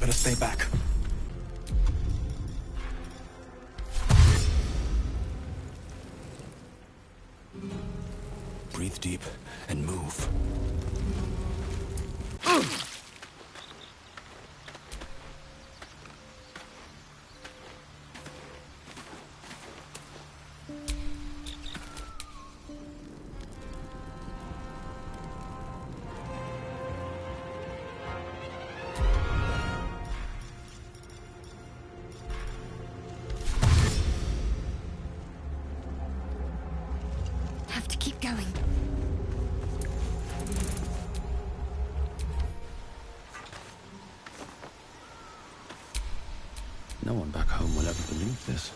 Better stay back. Breathe deep and move. Have to keep going. No one back home will ever believe this.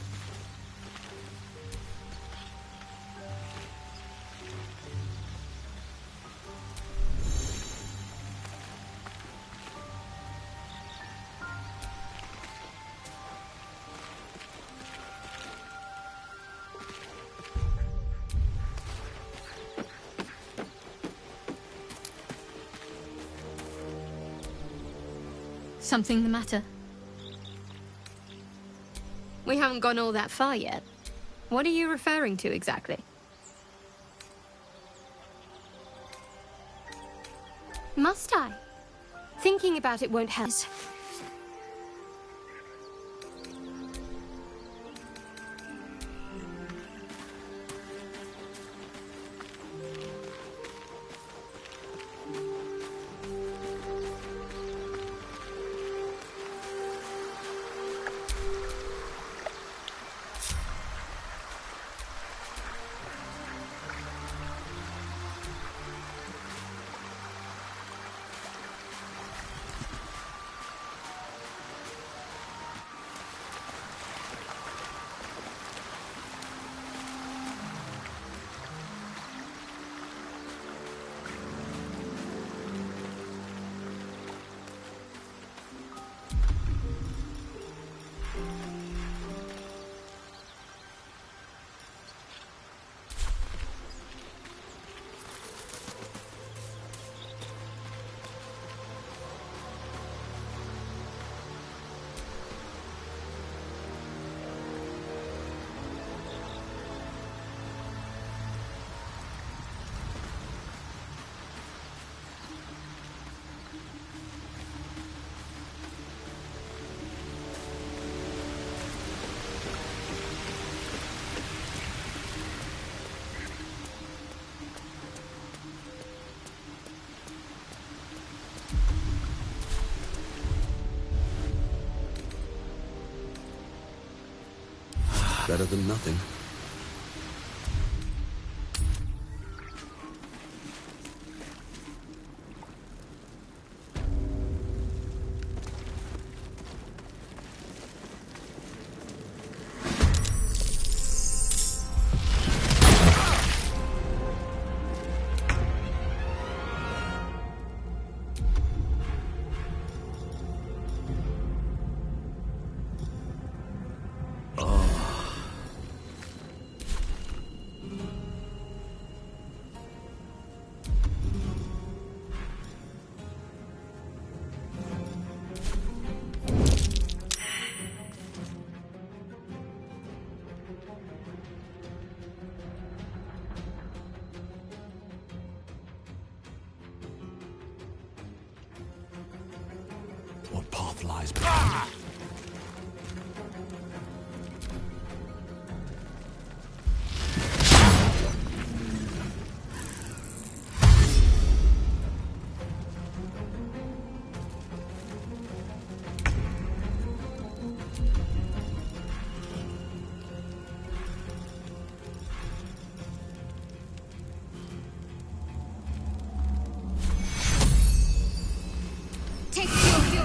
Something the matter? We haven't gone all that far yet. What are you referring to exactly? Must I? Thinking about it won't help. Better than nothing. What path lies behind it? Take your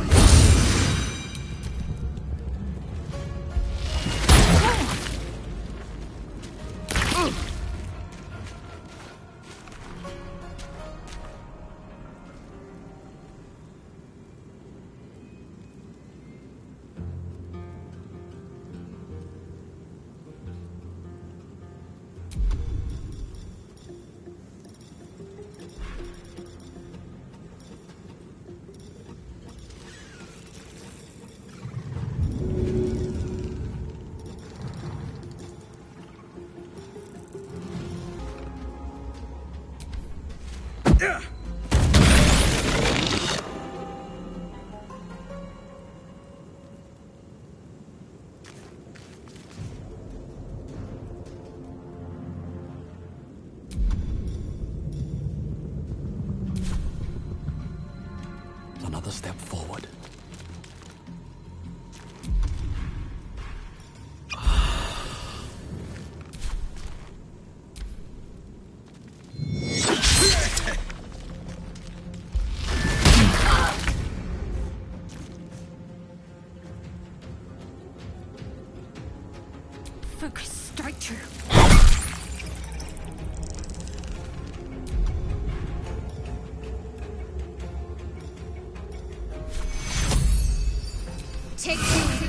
Another step forward. Focus straight through. Take two.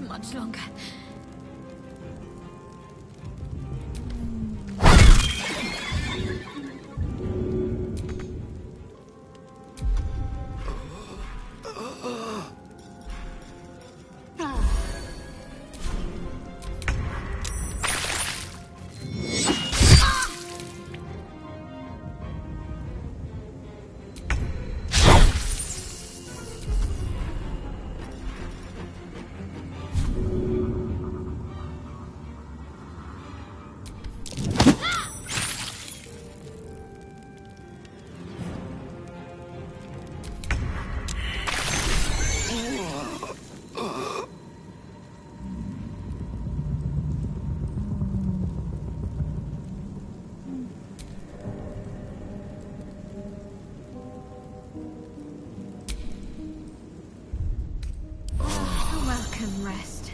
Much longer. Welcome, rest.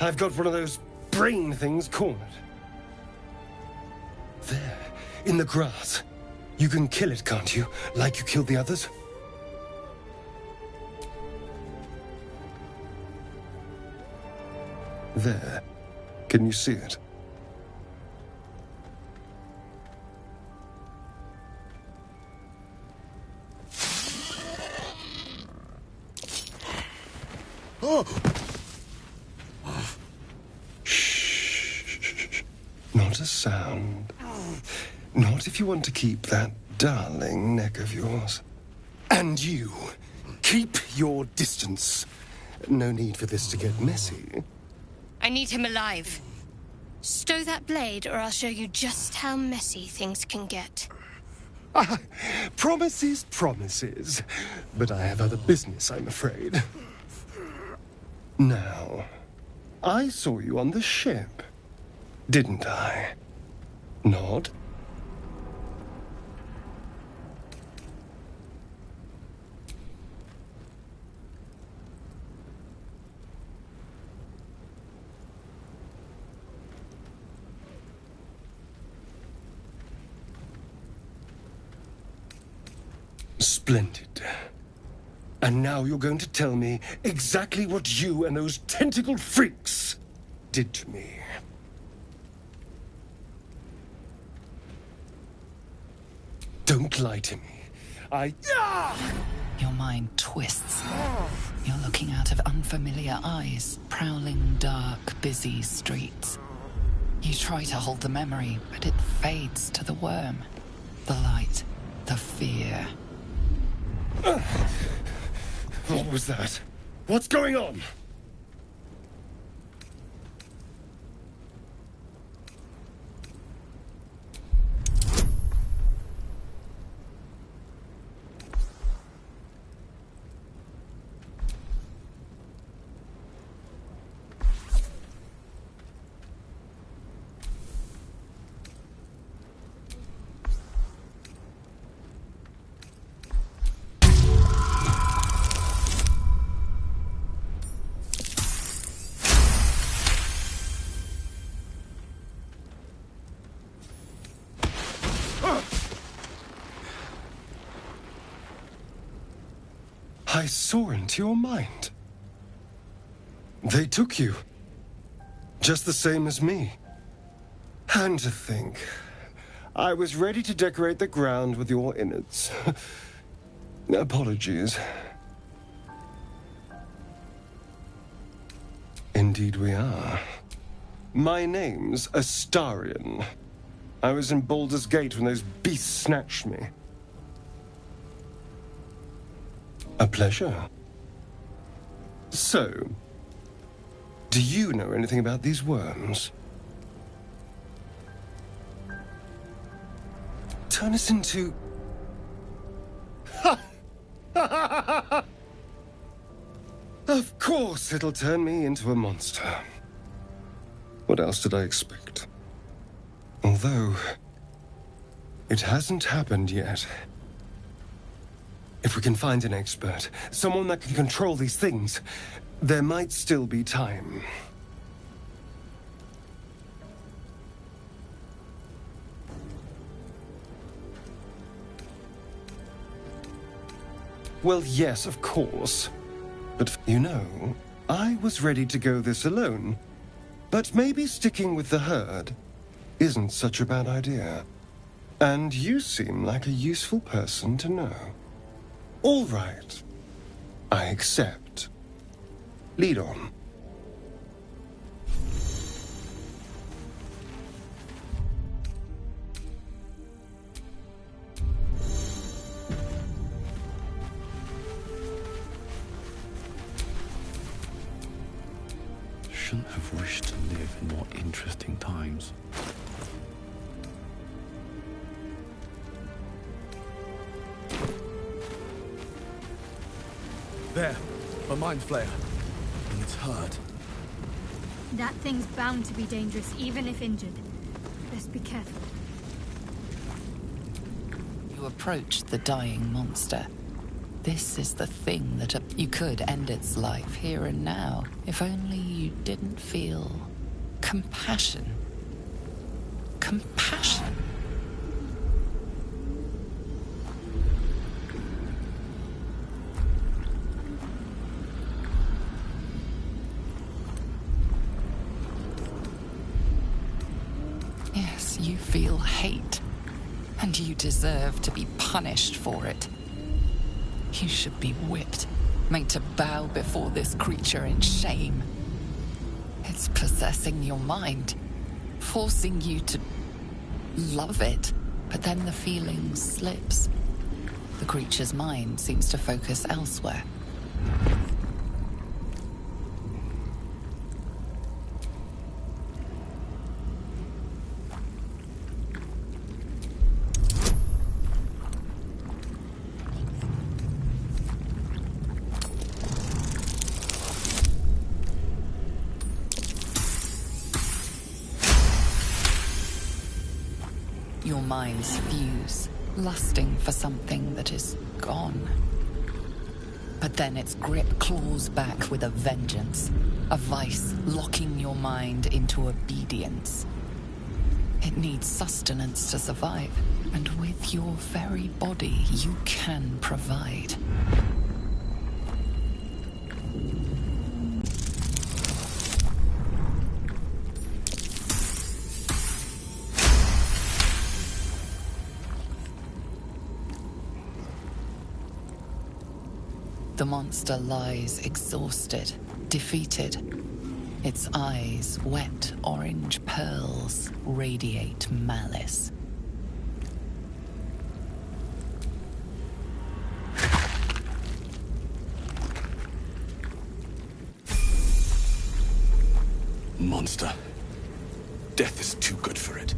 I've got one of those brain things cornered. There, in the grass. You can kill it, can't you? Like you killed the others? There. Can you see it? Oh! Shh. Not a sound. Not if you want to keep that darling neck of yours. And you, keep your distance. No need for this to get messy. I need him alive. Stow that blade, or I'll show you just how messy things can get. Promises, promises. But I have other business, I'm afraid. Now, I saw you on the ship, didn't I? Nod? Splendid. And now you're going to tell me exactly what you and those tentacled freaks did to me. Don't lie to me. Your mind twists. You're looking out of unfamiliar eyes, prowling dark, busy streets. You try to hold the memory, but it fades to the worm. The light, the fear. What was that? What's going on? I saw into your mind. They took you. Just the same as me. And to think, I was ready to decorate the ground with your innards. Apologies. Indeed we are. My name's Astarion. I was in Baldur's Gate when those beasts snatched me. A pleasure. So, do you know anything about these worms? Turn us into... Of course it'll turn me into a monster. What else did I expect? Although, it hasn't happened yet. If we can find an expert, someone that can control these things, there might still be time. Well, yes, of course. But, you know, I was ready to go this alone. But maybe sticking with the herd isn't such a bad idea. And you seem like a useful person to know. All right. I accept. Lead on. Shouldn't have wished to live in more interesting times. There, a mind flayer. And it's hurt. That thing's bound to be dangerous, even if injured. Best be careful. You approach the dying monster. This is the thing that you could end its life here and now, if only you didn't feel compassion. Compassion. Yes, you feel hate, and you deserve to be punished for it. You should be whipped, made to bow before this creature in shame. It's possessing your mind, forcing you to love it, but then the feeling slips. The creature's mind seems to focus elsewhere. Your minds fuse, lusting for something that is gone. But then its grip claws back with a vengeance, a vice locking your mind into obedience. It needs sustenance to survive, and with your very body you can provide. The monster lies exhausted, defeated. Its eyes, wet orange pearls, radiate malice. Monster. Death is too good for it.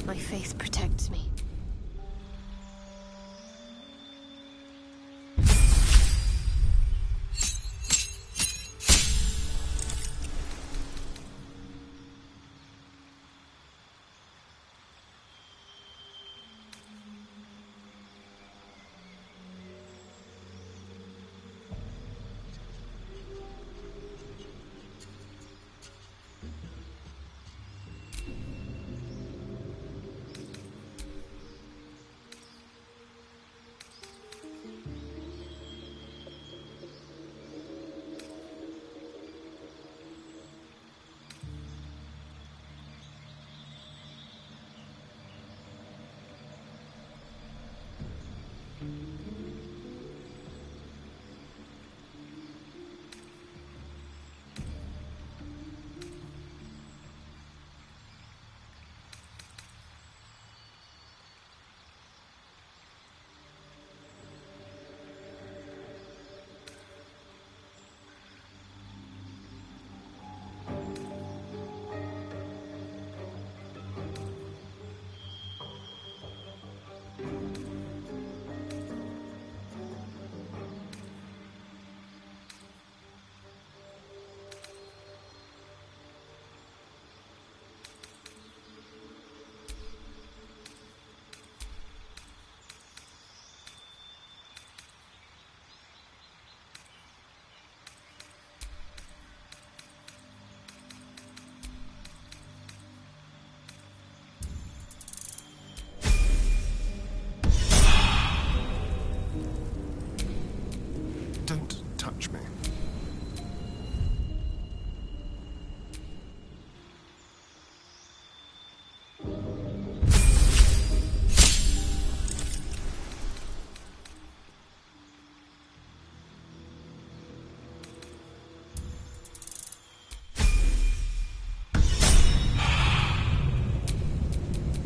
My faith protects me.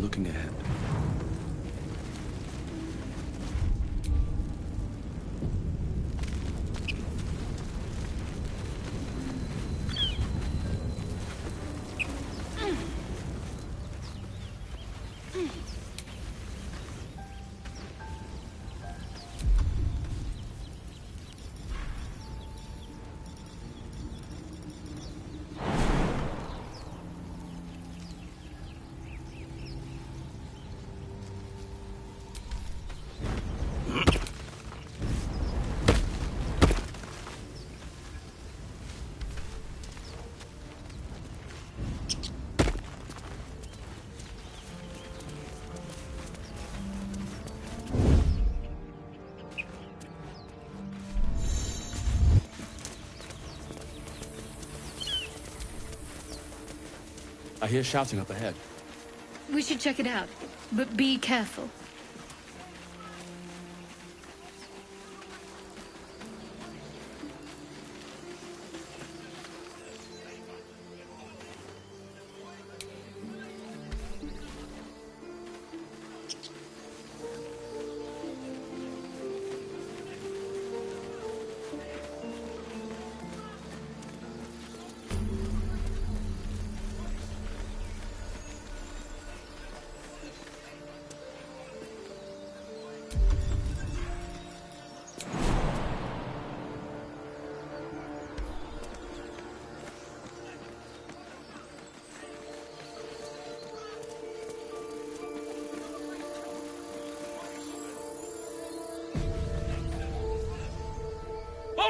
looking ahead. I hear shouting up ahead. We should check it out, but be careful.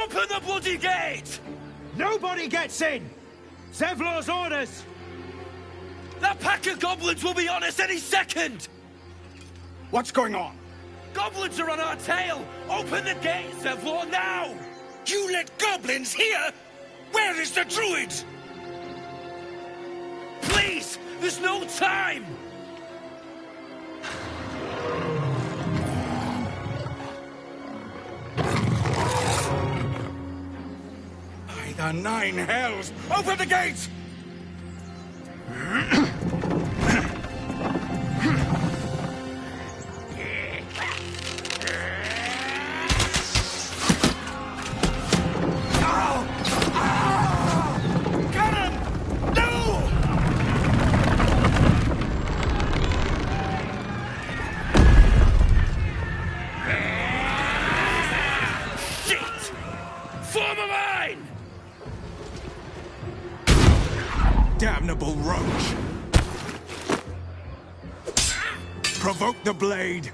Open the bloody gate! Nobody gets in! Zevlor's orders! That pack of goblins will be on us any second! What's going on? Goblins are on our tail! Open the gate, Zevlor, now! You let goblins here? Where is the druid? Please! There's no time! By the nine hells! Open the gate! Damnable roach! Provoke the blade!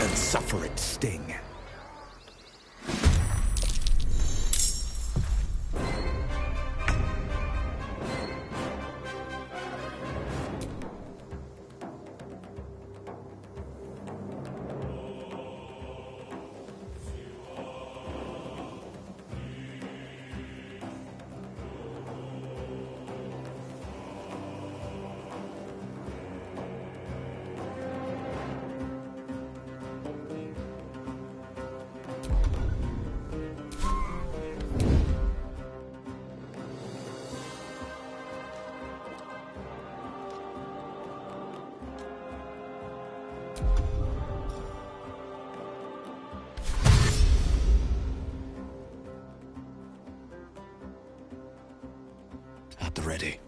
And suffer its sting. At the ready.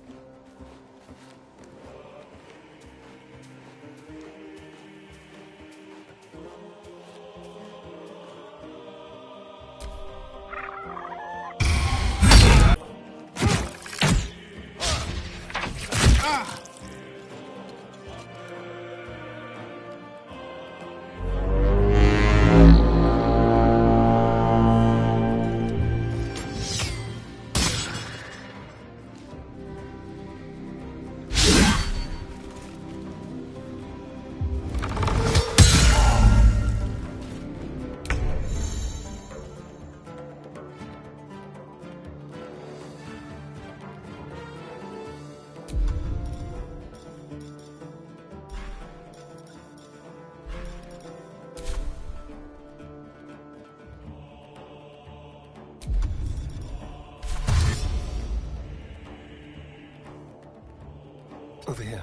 Over here.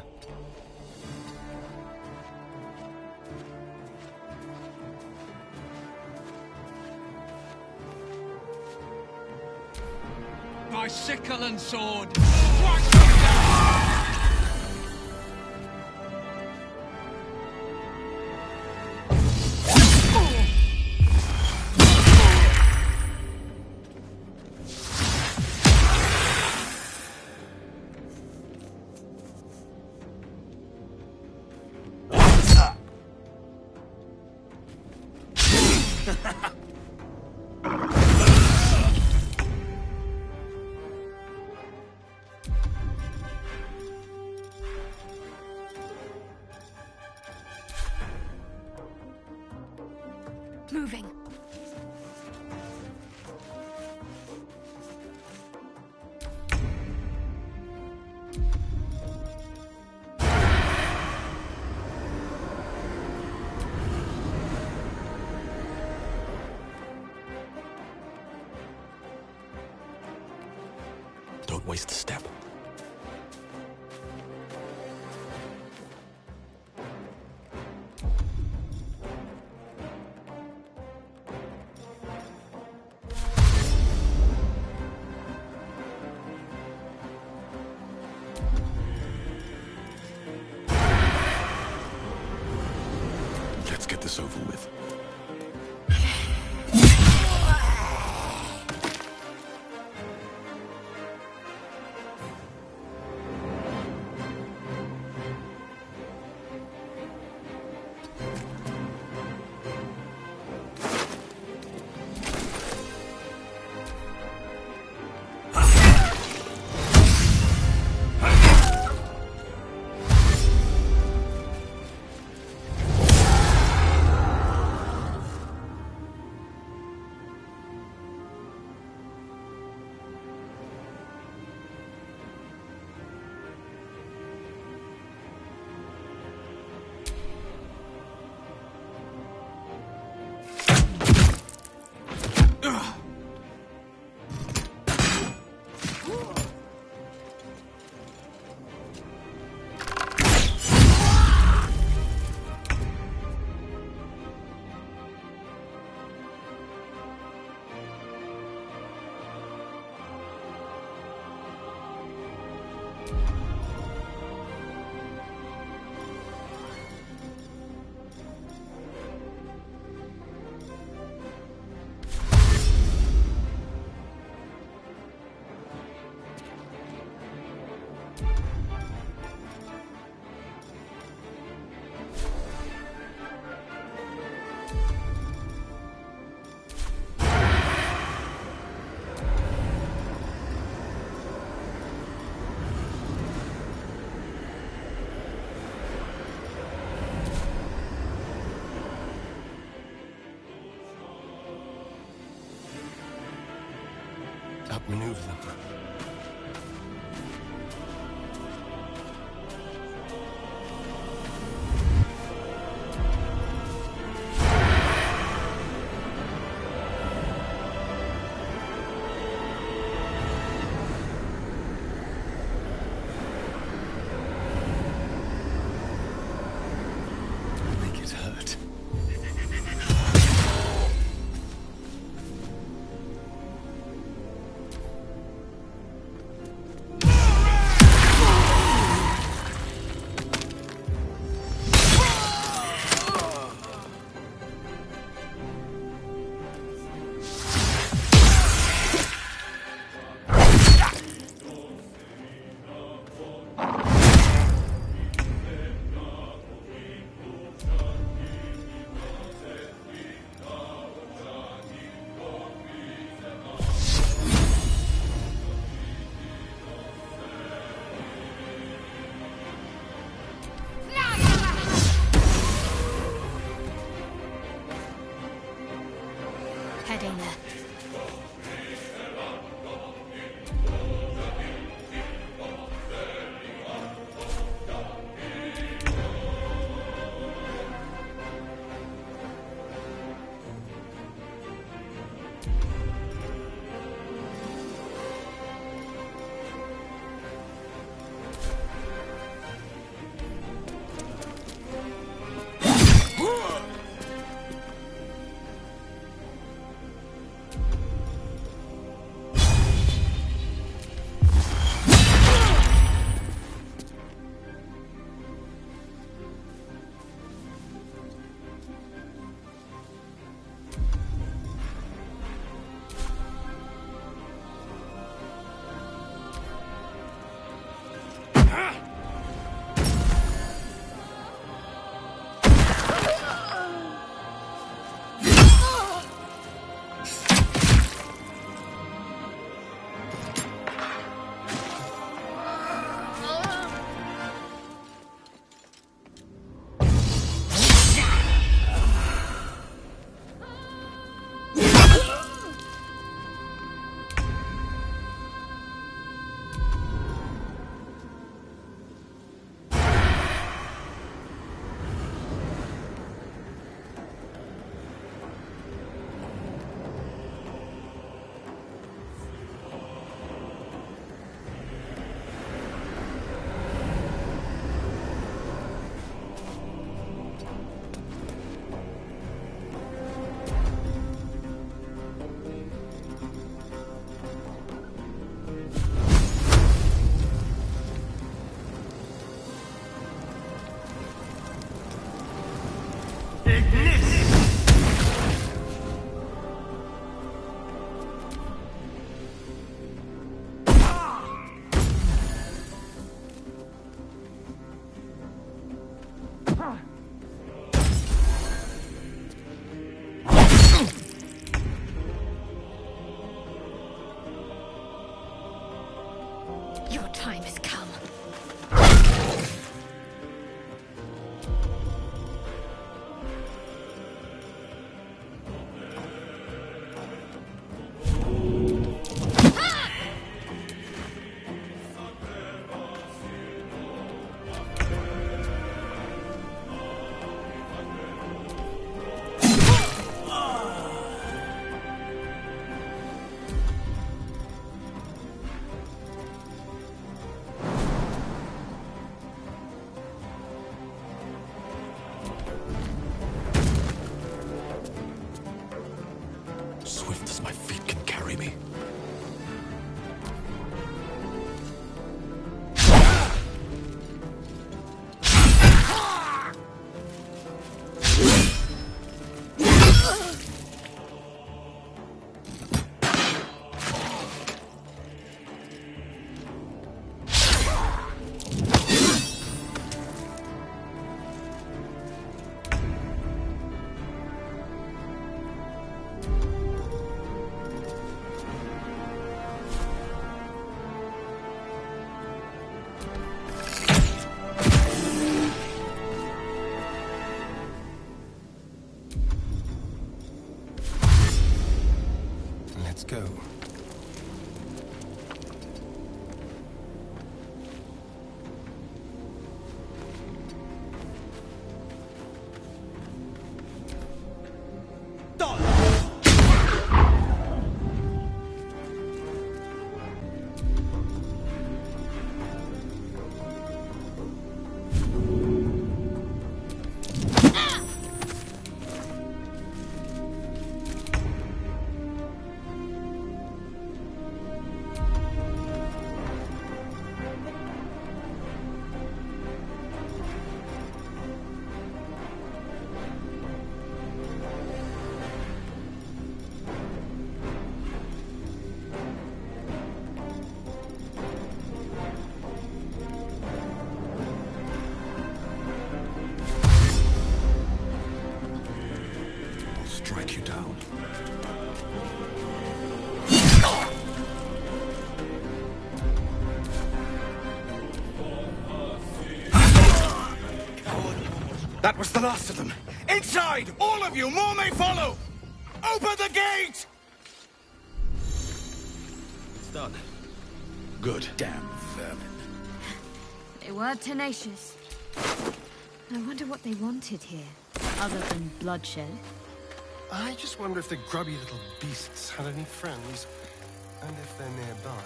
My sickle and sword! Strike them down! Moving. Don't waste a step. Let's get this over with. Outmaneuver them. Make it hurt. Your time has come. Swift as my feet can carry me. Let's go. Strike you down. That was the last of them. Inside! All of you! More may follow! Open the gate! It's done. Good. Damn vermin. They were tenacious. I wonder what they wanted here, other than bloodshed. I just wonder if the grubby little beasts had any friends, and if they're nearby.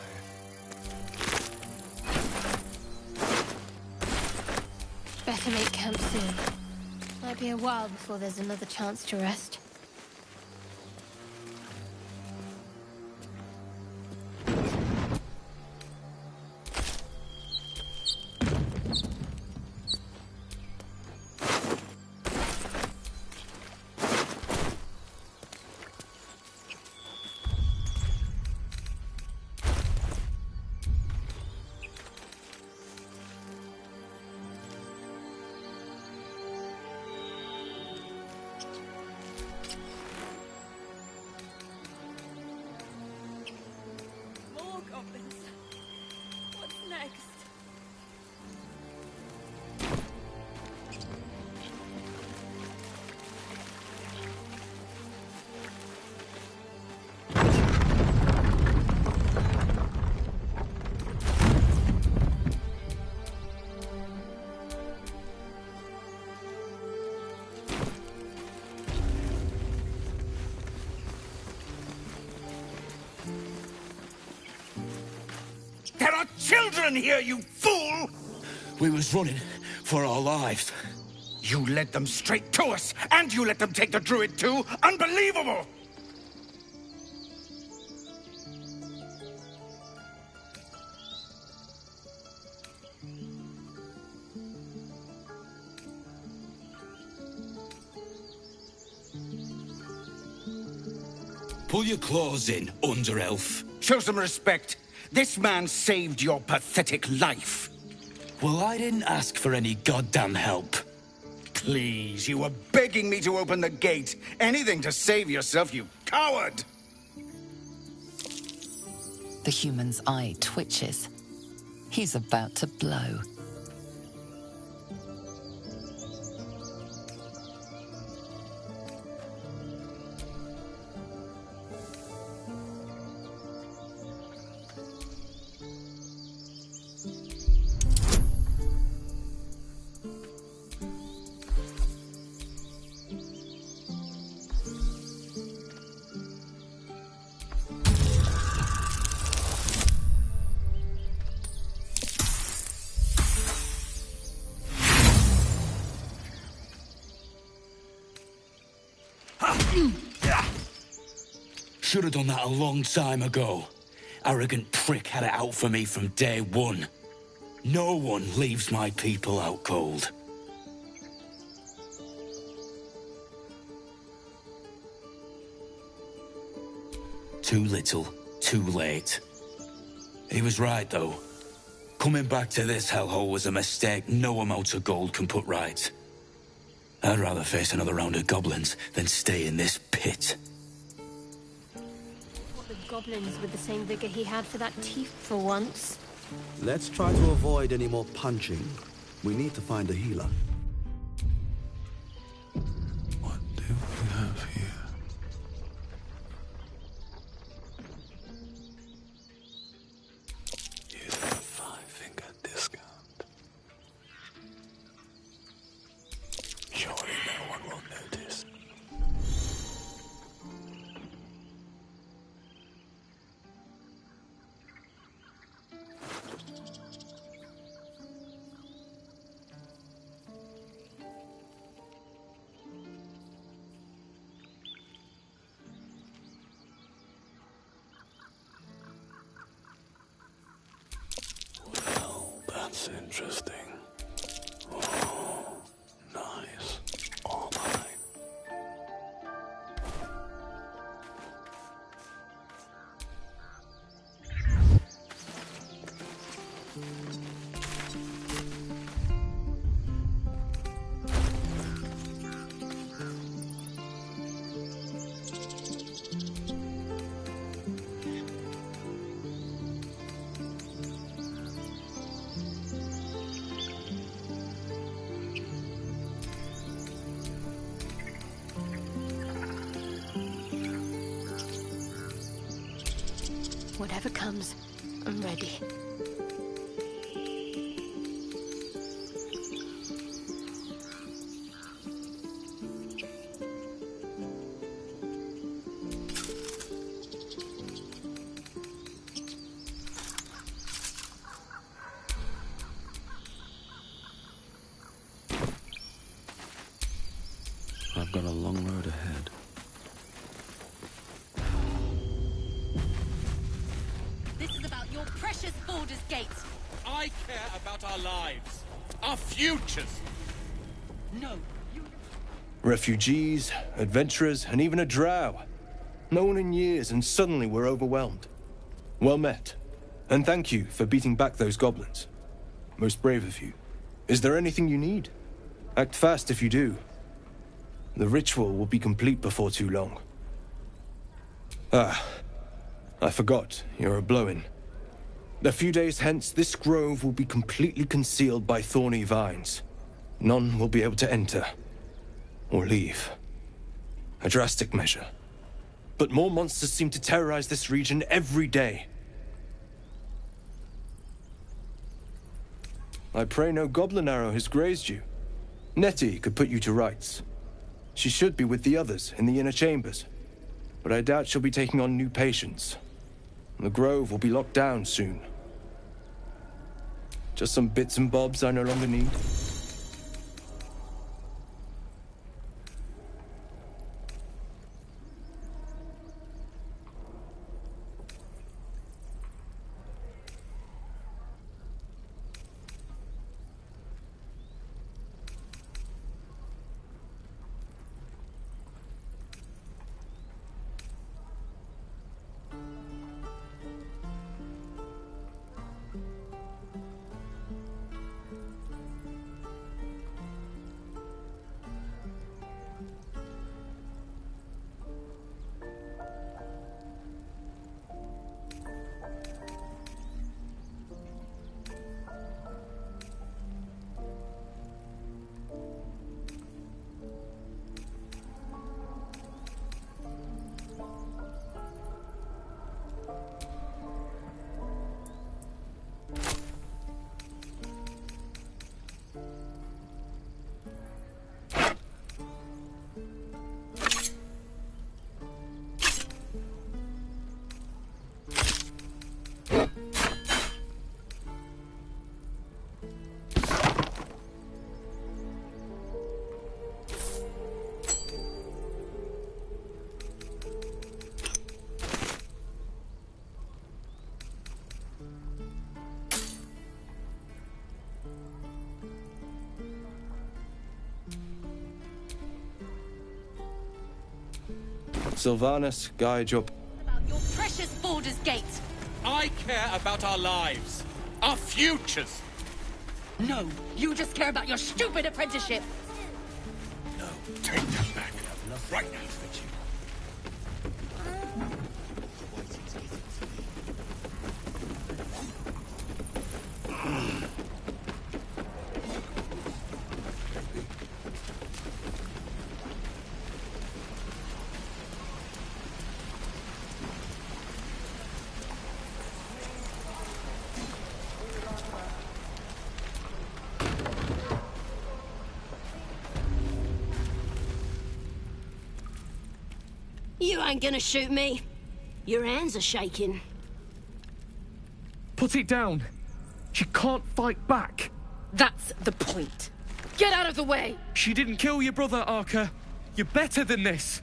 Better make camp soon. Might be a while before there's another chance to rest. There are children here, you fool! We was running for our lives. You led them straight to us, and you let them take the druid too? Unbelievable! Pull your claws in, under-elf. Show some respect. This man saved your pathetic life. Well, I didn't ask for any goddamn help. Please, you were begging me to open the gate. Anything to save yourself, you coward! The human's eye twitches. He's about to blow. Should have done that a long time ago. Arrogant prick had it out for me from day one. No one leaves my people out cold. Too little, too late. He was right, though. Coming back to this hellhole was a mistake no amount of gold can put right. I'd rather face another round of goblins than stay in this pit. The goblins with the same vigor he had for that teeth for once. Let's try to avoid any more punching. We need to find a healer. What do we have here? Here's a 5-finger discount. Surely no one will notice. Well, that's interesting. Oh, nice. All mine. Whatever comes, I'm ready. I've got a long road ahead. This is about your precious Baldur's Gate. I care about our lives. Our futures. No, you... Refugees, adventurers, and even a drow. No one in years, and suddenly we're overwhelmed. Well met. And thank you for beating back those goblins. Most brave of you. Is there anything you need? Act fast if you do. The ritual will be complete before too long. Ah, I forgot, you're a blow-in. A few days hence, this grove will be completely concealed by thorny vines. None will be able to enter. Or leave. A drastic measure. But more monsters seem to terrorize this region every day. I pray no goblin arrow has grazed you. Nettie could put you to rights. She should be with the others in the inner chambers. But I doubt she'll be taking on new patients. The grove will be locked down soon. Just some bits and bobs I no longer need. Sylvanas, guide your... About your precious Baldur's Gate. I care about our lives. Our futures. No, you just care about your stupid apprenticeship. No, take that back. Right now. You ain't gonna shoot me. Your hands are shaking. Put it down. She can't fight back. That's the point. Get out of the way! She didn't kill your brother, Arca. You're better than this.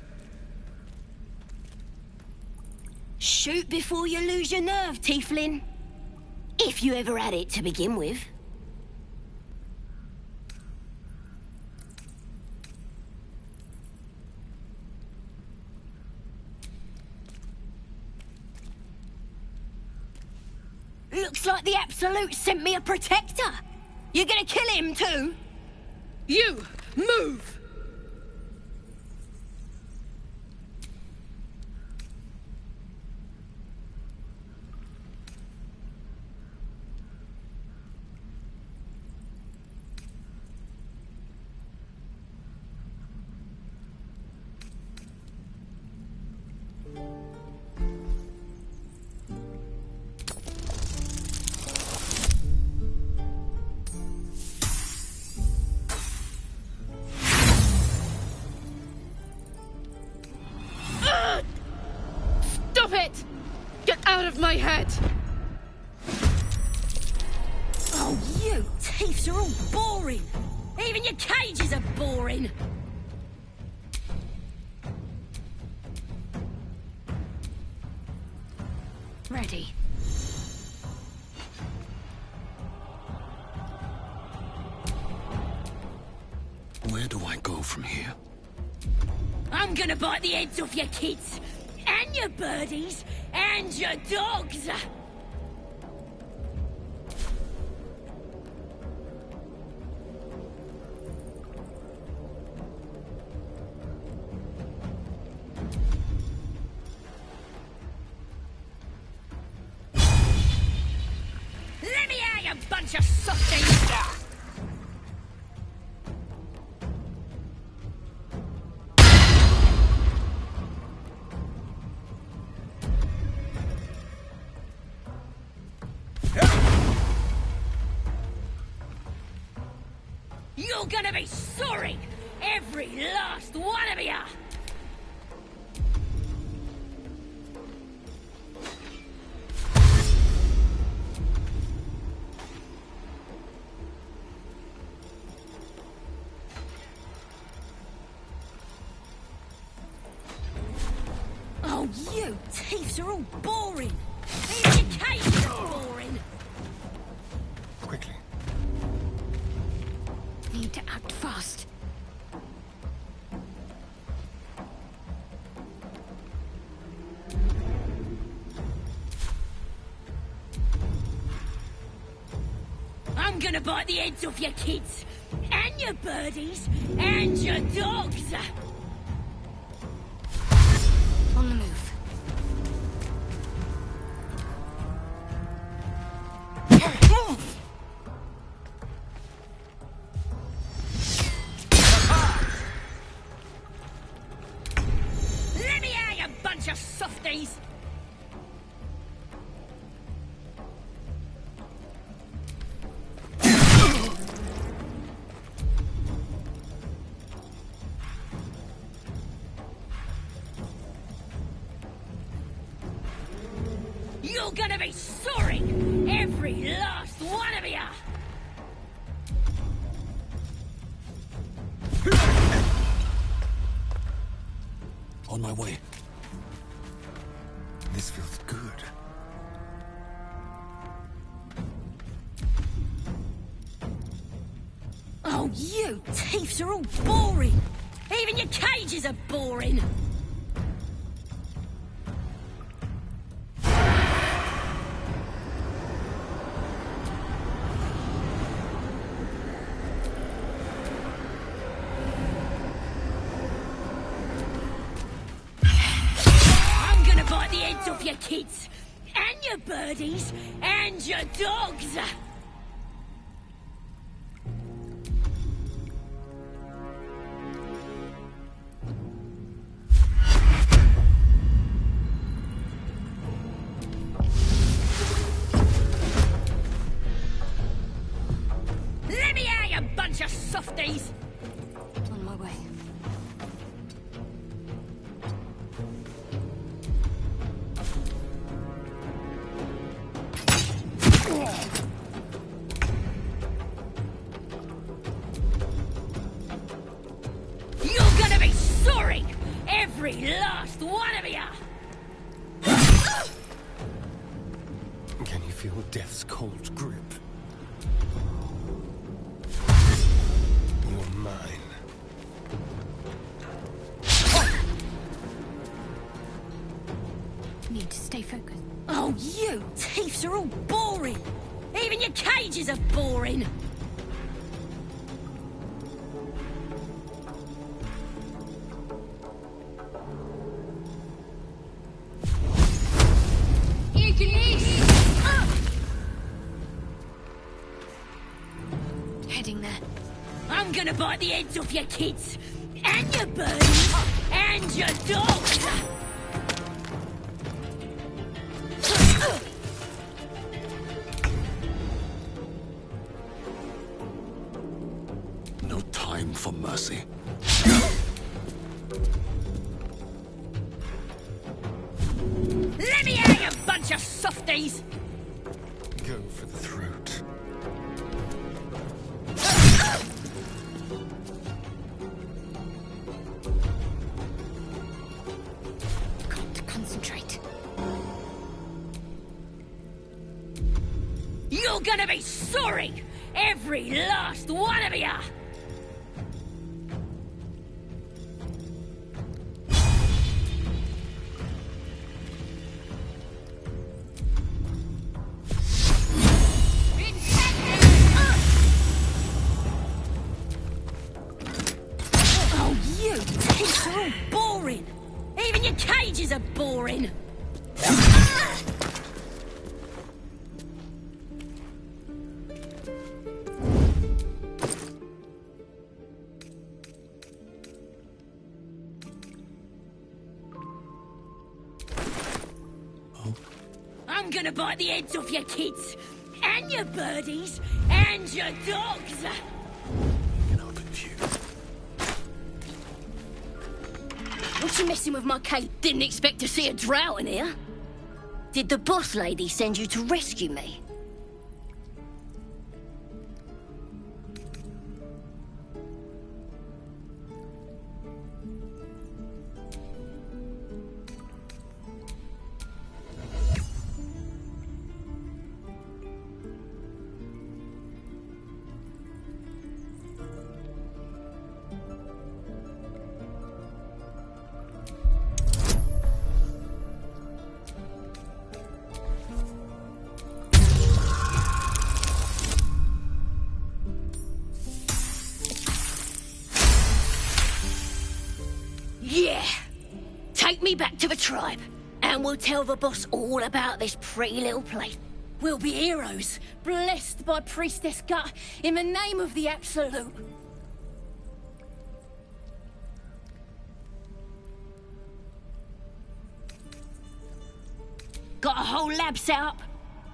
Shoot before you lose your nerve, Tiefling. If you ever had it to begin with. Looks like the Absolute sent me a protector. You're gonna kill him too? You! Move! Stop it! Get out of my head! Oh, you thieves are all boring. Even your cages are boring. Ready. Where do I go from here? I'm gonna bite the heads off your kids, and your birdies, and your dogs! Let me out, you bunch of softies! You're gonna be sorry! Every last one of you! Oh, you thieves are all boring! Even your cages are boring! Quickly. Need to act fast. I'm gonna bite the heads off your kids, and your birdies, and your dogs! On the move. Let me out, you bunch of softies! You're gonna be sorry! Every last one of you! On my way. This feels good. Oh, you thieves are all boring! Even your cages are boring! off your kids, and your birdies, and your dogs! Let me out, you bunch of softies! On my way. You're gonna be sorry! Every last one of you! Can you feel death's cold grip? You're mine. Need to stay focused. Oh, you thieves are all boring! Even your cages are boring! Heading there. I'm gonna bite the heads off your kids, and your birdies, and your dogs! No time for mercy. Let me out, you bunch of softies! Go for the throat. Got to concentrate. You're gonna be sorry! Every last one of you! Oh, you thieves are all boring! Even your cages are boring! I'm gonna bite the heads off your kids, and your birdies, and your dogs! What you messing with my cave? Didn't expect to see a drow in here. Did the boss lady send you to rescue me? Yeah! Take me back to the tribe, and we'll tell the boss all about this pretty little place. We'll be heroes, blessed by Priestess Gut, in the name of the Absolute. Got a whole lab set up.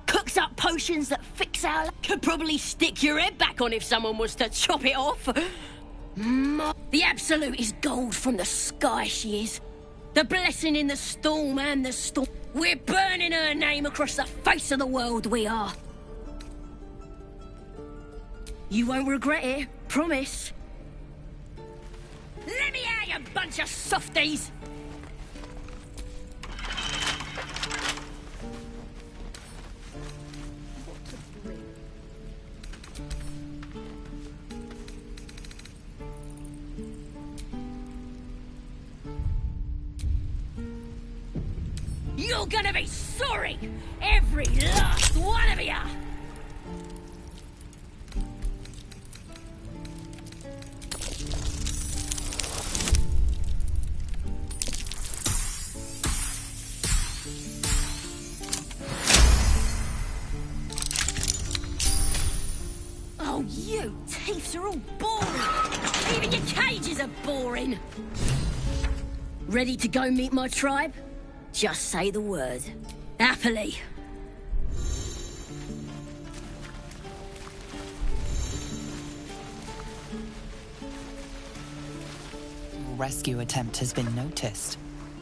Cooks up potions that fix our... Could probably stick your head back on if someone was to chop it off. The Absolute is gold from the sky, she is. The blessing in the storm and the storm. We're burning her name across the face of the world, we are. You won't regret it, promise. Let me out, you bunch of softies! You're gonna be sorry! Every last one of you! all boring. Even your cages are boring. Ready to go meet my tribe? Just say the word. Happily. Your rescue attempt has been noticed.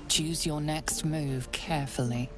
Choose your next move carefully.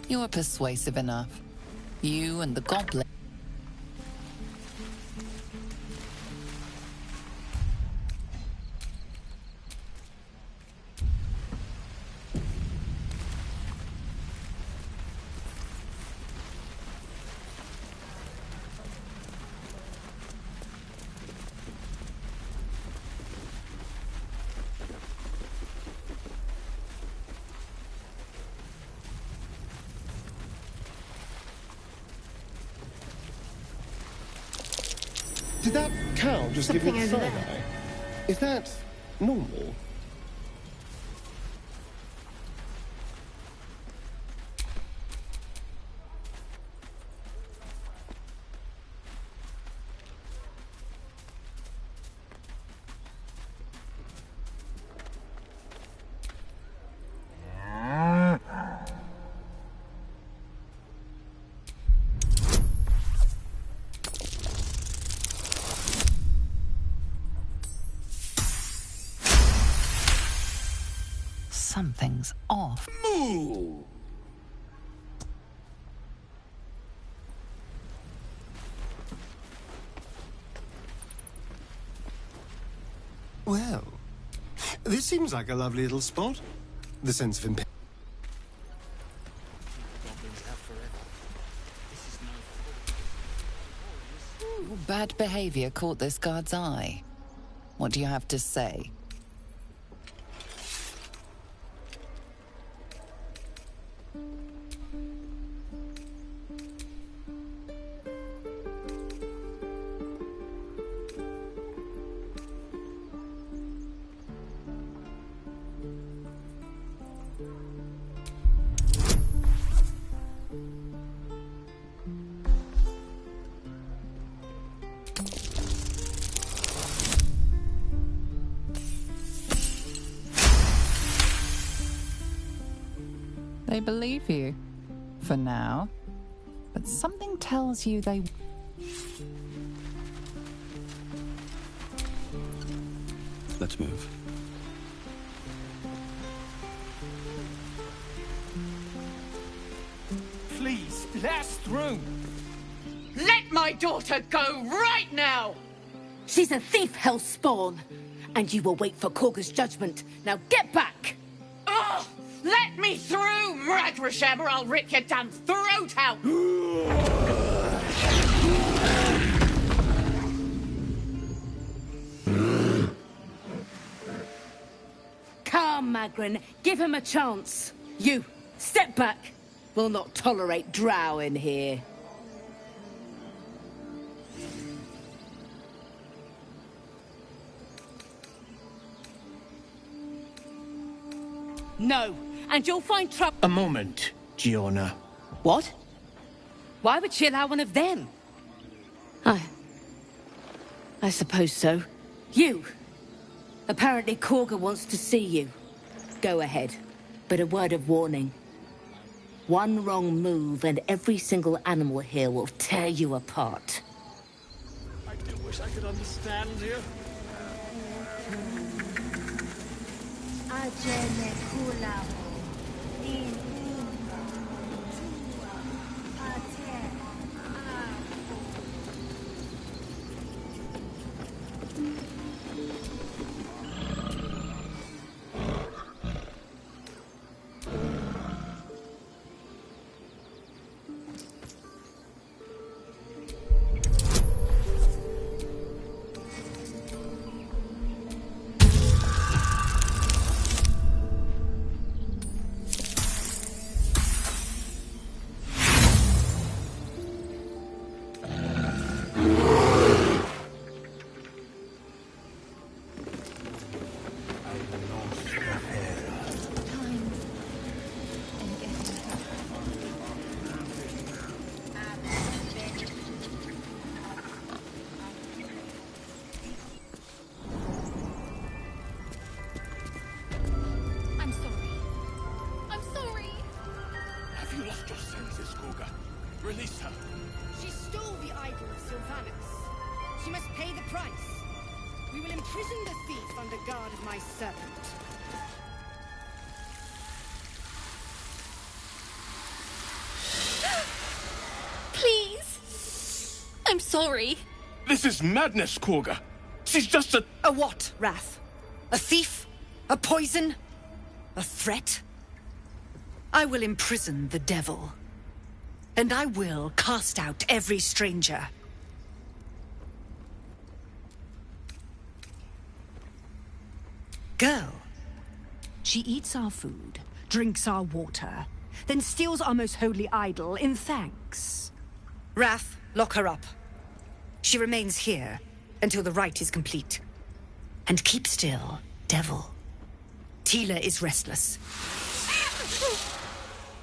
You are persuasive enough. You and the goblin. Did that cow just give you Something the over side there. eye? Is that normal? Something's off. Moo! Well, this seems like a lovely little spot. The sense of impact. Bad behavior caught this guard's eye. What do you have to say? They believe you. For now. But something tells you they... Let's move. Please, let us through. Let my daughter go right now! She's a thief, hellspawn. And you will wait for Korga's judgment. Now get back! Oh, let me through, Mragrasham, or I'll rip your damn throat out! Come, Magrin, give him a chance. You, step back. We'll not tolerate drow in here. No, and you'll find trouble. A moment, Giona. What? Why would she allow one of them? I suppose so. You! Apparently Korga wants to see you. Go ahead. But a word of warning. One wrong move and every single animal here will tear you apart. I do wish I could understand you. price. We will imprison the thief under guard of my servant. Please. I'm sorry. This is madness, Korga. She's just a... A what, Wrath? A thief? A poison? A threat? I will imprison the devil. And I will cast out every stranger. Girl. She eats our food, drinks our water, then steals our most holy idol in thanks. Wrath, lock her up. She remains here until the rite is complete. And keep still, devil. Tila is restless.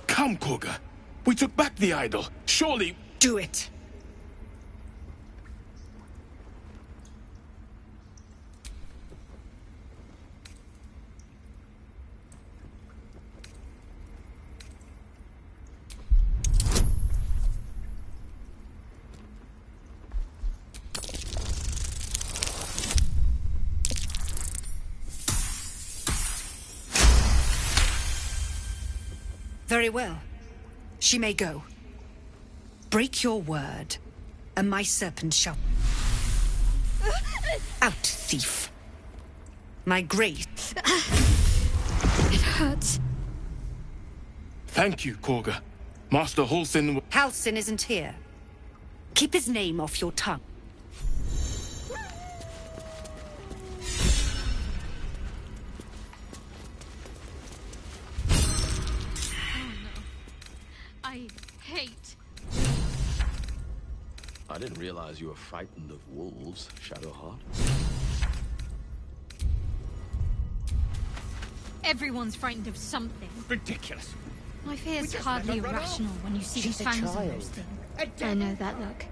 Come, Korga. We took back the idol. Surely... Do it. Very well. She may go. Break your word, and my serpent shall... Out, thief. My grace... It hurts. Thank you, Korga. Master Halsin... Halsin isn't here. Keep his name off your tongue. I hate... I didn't realize you were frightened of wolves, Shadowheart. Everyone's frightened of something. Ridiculous. My fear's hardly irrational when you see the fangs on those things. I know that look.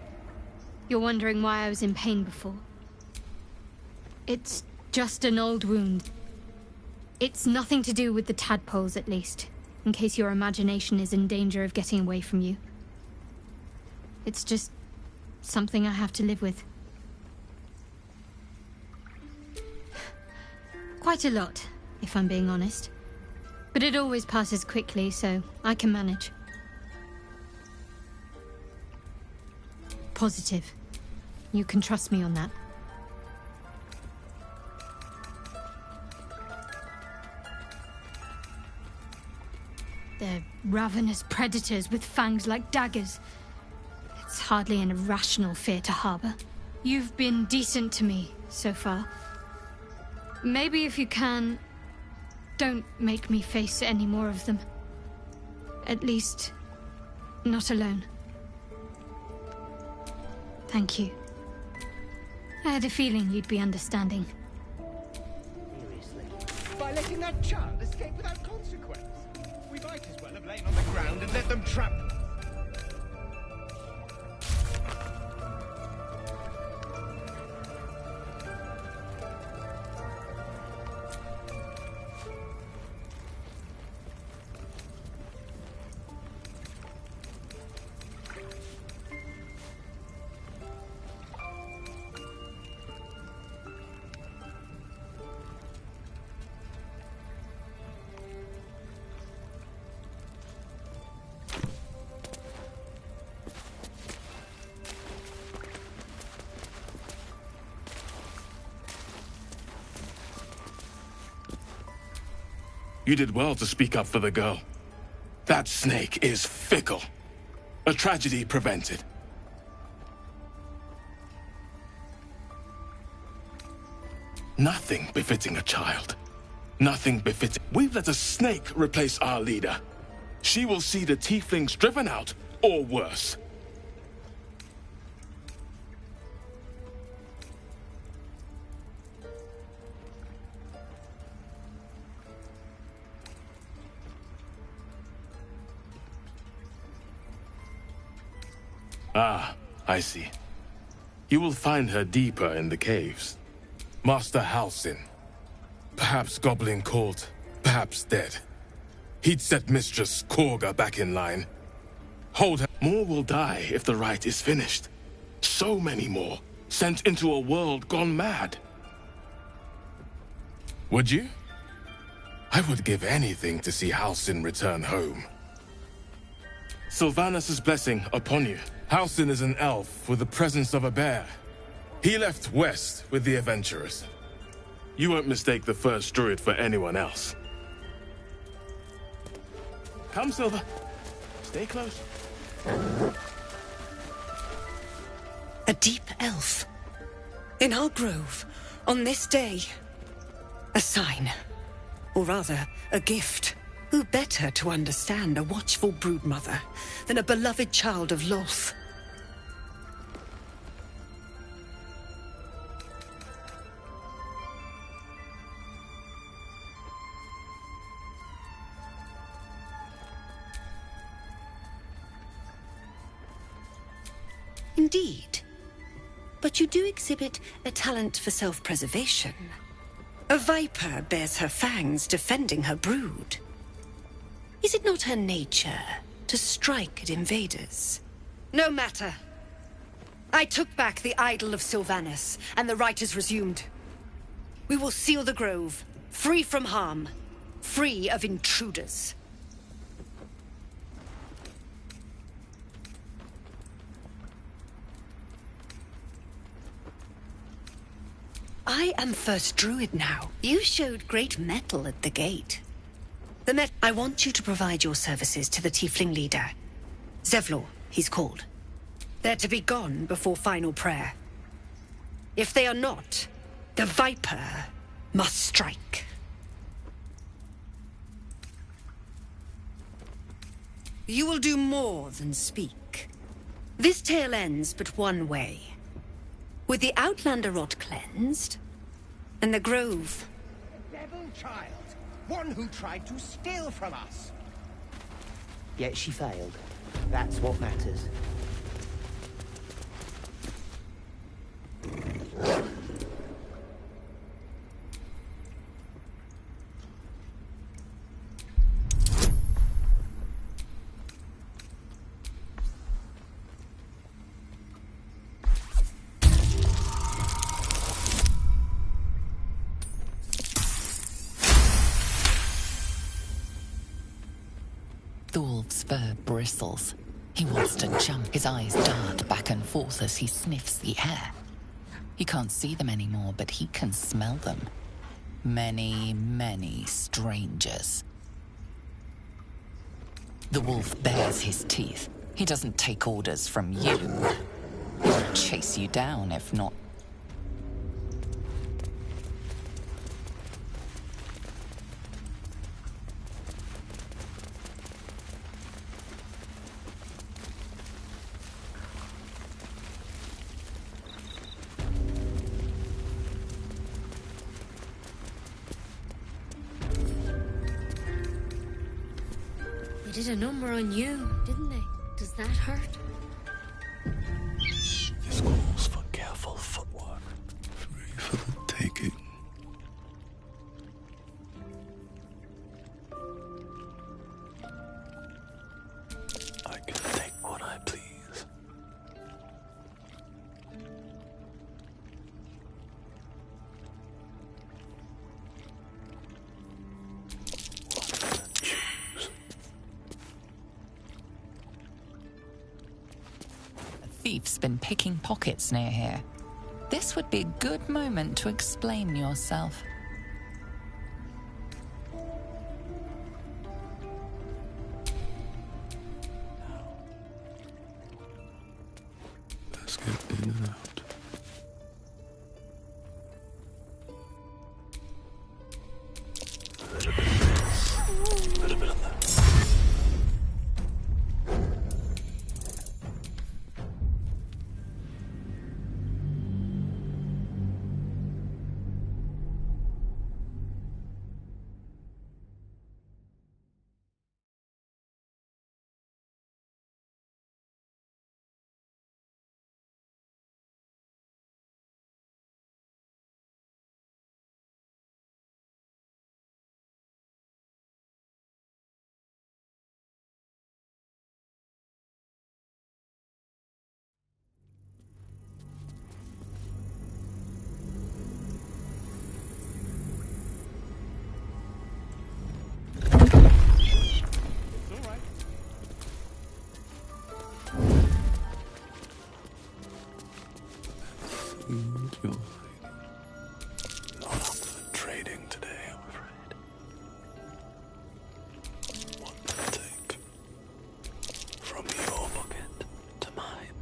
You're wondering why I was in pain before. It's just an old wound. It's nothing to do with the tadpoles, at least, in case your imagination is in danger of getting away from you. It's just something I have to live with. Quite a lot, if I'm being honest. But it always passes quickly, so I can manage. Positive. You can trust me on that. They're ravenous predators with fangs like daggers. It's hardly an irrational fear to harbor. You've been decent to me so far. Maybe if you can, don't make me face any more of them. At least, not alone. Thank you. I had a feeling you'd be understanding. Seriously? By letting that child escape without consequence? We might as well have lain on the ground and let them trample. You did well to speak up for the girl. That snake is fickle. A tragedy prevented. Nothing befitting a child. Nothing befitting... We've let a snake replace our leader. She will see the tieflings driven out, or worse. Ah, I see. You will find her deeper in the caves. Master Halsin. Perhaps goblin caught, perhaps dead. He'd set Mistress Korga back in line. Hold her. More will die if the rite is finished. So many more. sent into a world gone mad. Would you? I would give anything to see Halsin return home. Sylvanus' blessing upon you. Halsin is an elf with the presence of a bear. He left west with the adventurers. You won't mistake the first druid for anyone else. Come, Silver. Stay close. A deep elf. In our grove, on this day. A sign. Or rather, a gift. Who better to understand a watchful broodmother than a beloved child of Lolth? Indeed. But you do exhibit a talent for self-preservation. A viper bears her fangs defending her brood. Is it not her nature to strike at invaders? No matter. I took back the idol of Sylvanus, and the rite is resumed. We will seal the grove, free from harm, free of intruders. I am first druid now. You showed great mettle at the gate. I want you to provide your services to the tiefling leader. Zevlor, he's called. They're to be gone before final prayer. If they are not, the Viper must strike. You will do more than speak. This tale ends but one way. With the Outlander rot cleansed, and the grove... A devil child! One who tried to steal from us! Yet she failed. That's what matters. Thulf's fur bristles. He wants to jump. His eyes dart back and forth as he sniffs the air. He can't see them anymore, but he can smell them. Many, many strangers. The wolf bares his teeth. He doesn't take orders from you. He'll chase you down, if not. They did a number on you, didn't they? Does that hurt? This calls for careful footwork. Free for the taking. I can take what I please. Thief's been picking pockets near here. This would be a good moment to explain yourself. Let's get in and out. A little bit of this, a little bit of that. You're not up for trading today, I'm afraid. What will it take? From your pocket to mine.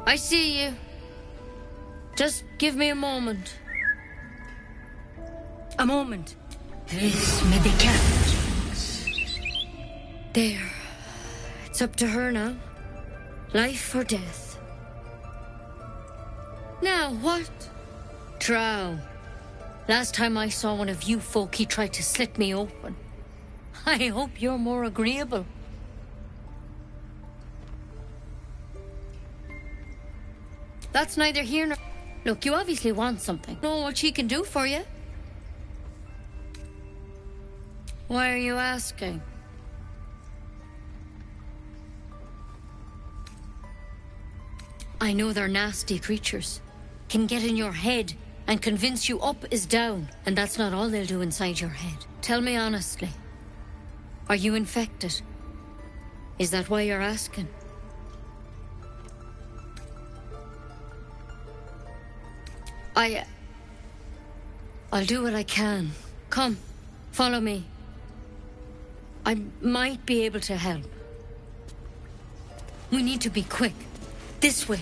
I see you. Just give me a moment. A moment. This medicament. There. It's up to her now. Life or death. Now what? Drow. Last time I saw one of you folk, he tried to slit me open. I hope you're more agreeable. That's neither here nor... Look, you obviously want something. Know what she can do for you? Why are you asking? I know they're nasty creatures. Can get in your head and convince you up is down. And that's not all they'll do inside your head. Tell me honestly. Are you infected? Is that why you're asking? I'll do what I can. Come, follow me. I might be able to help. We need to be quick. This way.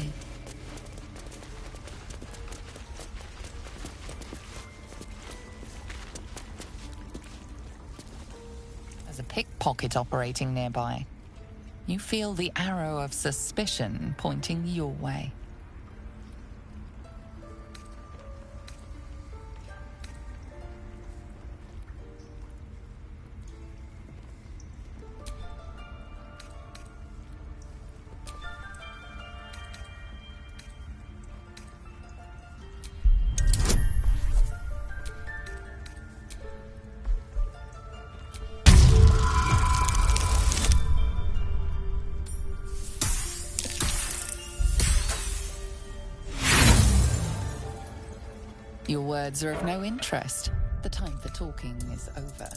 There's a pickpocket operating nearby. You feel the arrow of suspicion pointing your way. Your words are of no interest. The time for talking is over.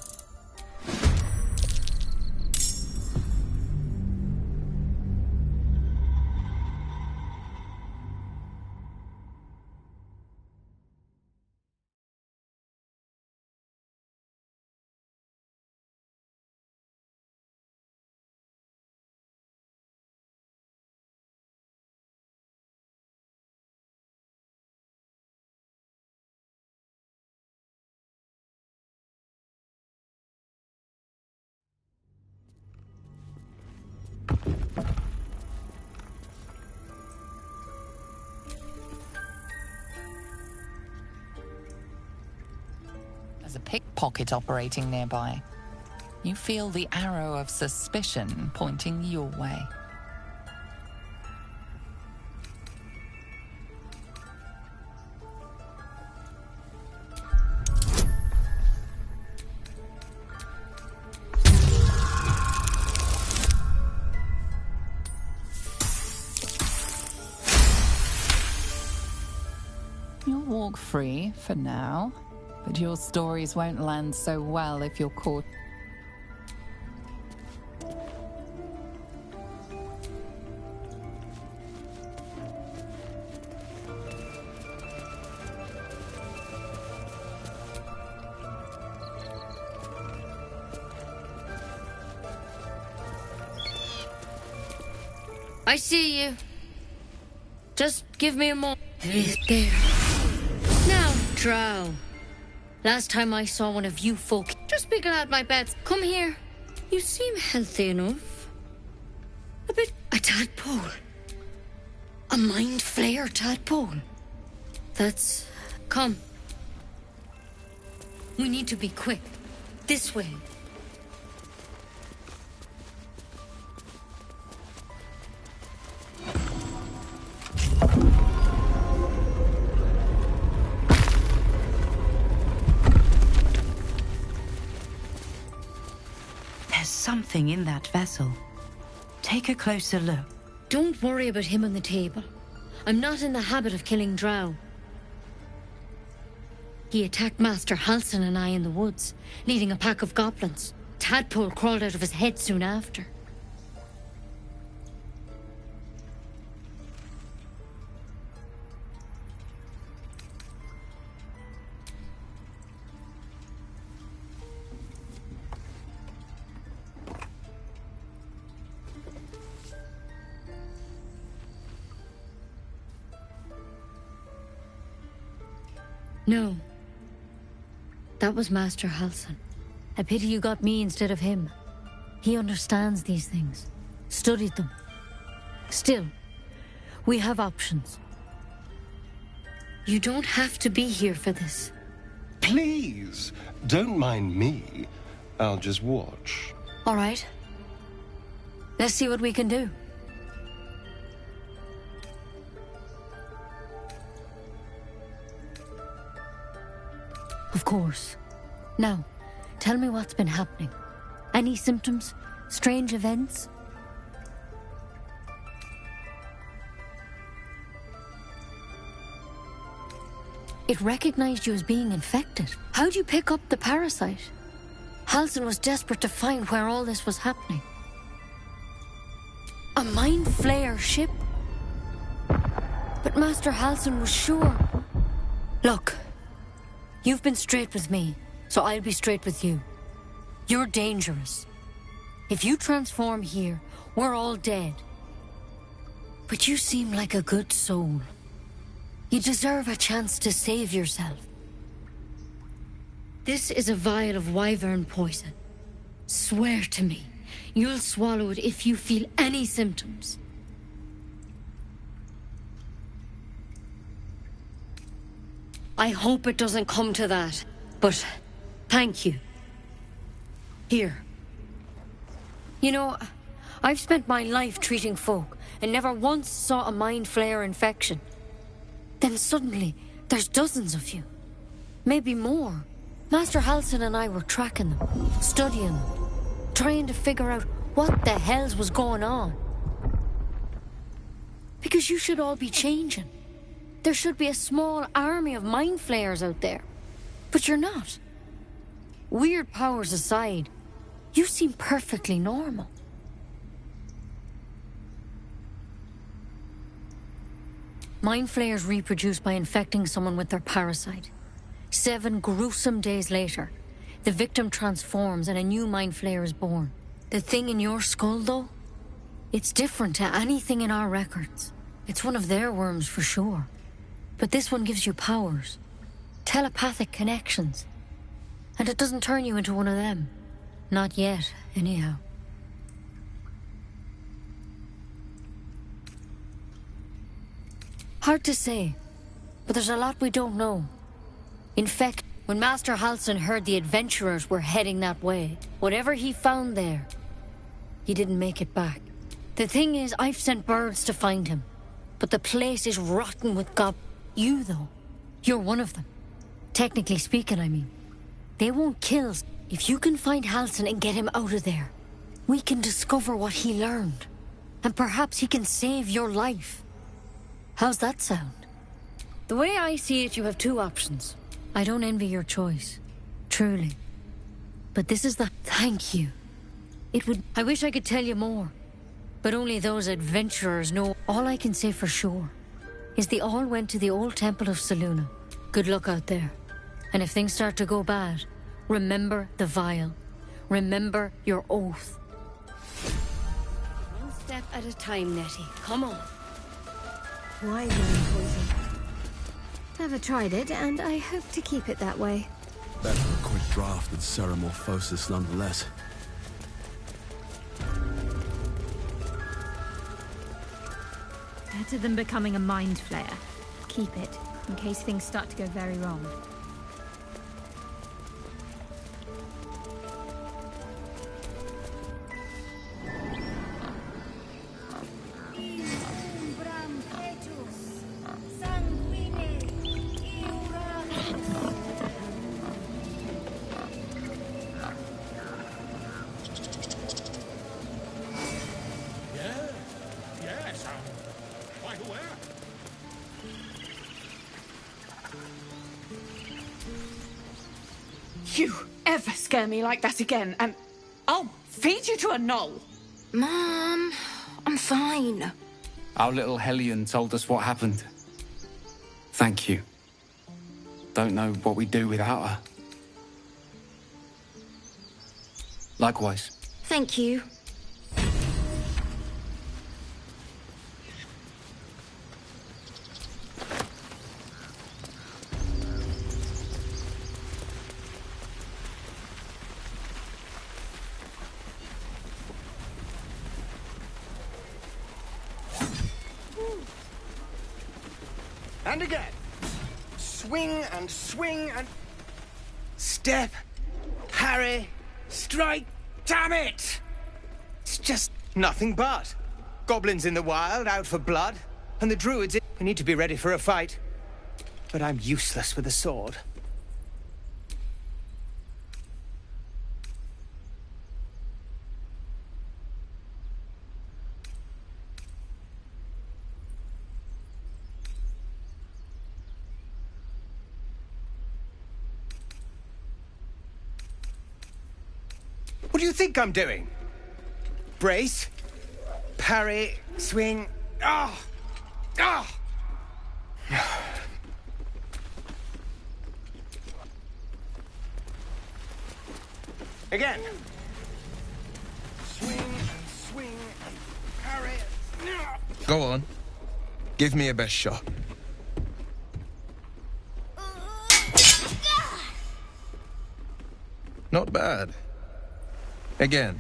There's a pickpocket operating nearby. You feel the arrow of suspicion pointing your way. You'll walk free for now. But your stories won't land so well if you're caught. I see you. Just give me a moment. There. Now, Drow. Last time I saw one of you folk, just picking out my bets. Come here. You seem healthy enough. A tadpole. A mind flayer tadpole. That's... Come. We need to be quick. This way. Something in that vessel. Take a closer look. Don't worry about him on the table. I'm not in the habit of killing drow. He attacked Master Halsin and I in the woods, leading a pack of goblins. Tadpole crawled out of his head soon after. No. That was Master Halsin. A pity you got me instead of him. He understands these things. Studied them. Still, we have options. You don't have to be here for this. Please, don't mind me. I'll just watch. All right. Let's see what we can do. Of course. Now, tell me what's been happening. Any symptoms? Strange events? It recognized you as being infected. How'd you pick up the parasite? Halsin was desperate to find where all this was happening. A Mind Flayer ship? But Master Halsin was sure. Look. You've been straight with me, so I'll be straight with you. You're dangerous. If you transform here, we're all dead. But you seem like a good soul. You deserve a chance to save yourself. This is a vial of wyvern poison. Swear to me, you'll swallow it if you feel any symptoms. I hope it doesn't come to that, but thank you. Here. You know, I've spent my life treating folk and never once saw a Mind Flayer infection. Then suddenly, there's dozens of you. Maybe more. Master Halsin and I were tracking them, studying them, trying to figure out what the hells was going on. Because you should all be changing. There should be a small army of Mind Flayers out there. But you're not. Weird powers aside, you seem perfectly normal. Mind Flayers reproduce by infecting someone with their parasite. 7 gruesome days later, the victim transforms and a new Mind Flayer is born. The thing in your skull, though? It's different to anything in our records. It's one of their worms for sure. But this one gives you powers. Telepathic connections. And it doesn't turn you into one of them. Not yet, anyhow. Hard to say, but there's a lot we don't know. In fact, when Master Halsin heard the adventurers were heading that way, whatever he found there, he didn't make it back. The thing is, I've sent birds to find him, but the place is rotten with You, though, you're one of them. Technically speaking, I mean. They won't kill. If you can find Halsin and get him out of there, we can discover what he learned. And perhaps he can save your life. How's that sound? The way I see it, you have 2 options. I don't envy your choice. Truly. But this is the... Thank you. I wish I could tell you more. But only those adventurers know. All I can say for sure is they all went to the old temple of Selûne. Good luck out there. And if things start to go bad, remember the vial. Remember your oath. One step at a time, Nettie. Come on. Wyvern poison. Never tried it, and I hope to keep it that way. Better a quick draft than Ceramorphosis nonetheless. Better than becoming a Mind Flayer. Keep it, in case things start to go very wrong. you ever scare me like that again, and I'll feed you to a knoll. Mom, I'm fine. Our little Hellion told us what happened. Thank you. Don't know what we'd do without her. Likewise. Thank you. And again. Swing and swing and... Step. Parry. Strike. Damn it! It's just nothing but. Goblins in the wild, out for blood. And the druids... We need to be ready for a fight. But I'm useless with a sword. What do you think I'm doing? Brace, parry, swing. Ah! Ah! Again. Swing and swing and parry. Go on. Give me a best shot. Not bad. Again.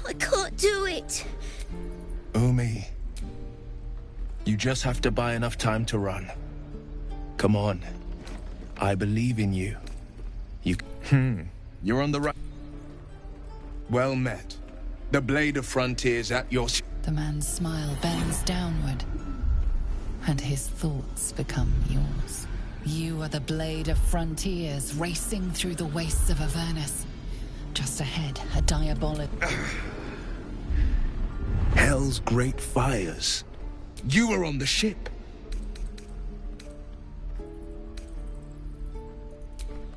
I can't do it. Umi, you just have to buy enough time to run. Come on. I believe in you. You're on the right. Well met. The Blade of Frontiers at your... The man's smile bends downward, and his thoughts become yours. You are the Blade of Frontiers, racing through the wastes of Avernus. Just ahead, a diabolic... Hell's great fires. You were on the ship.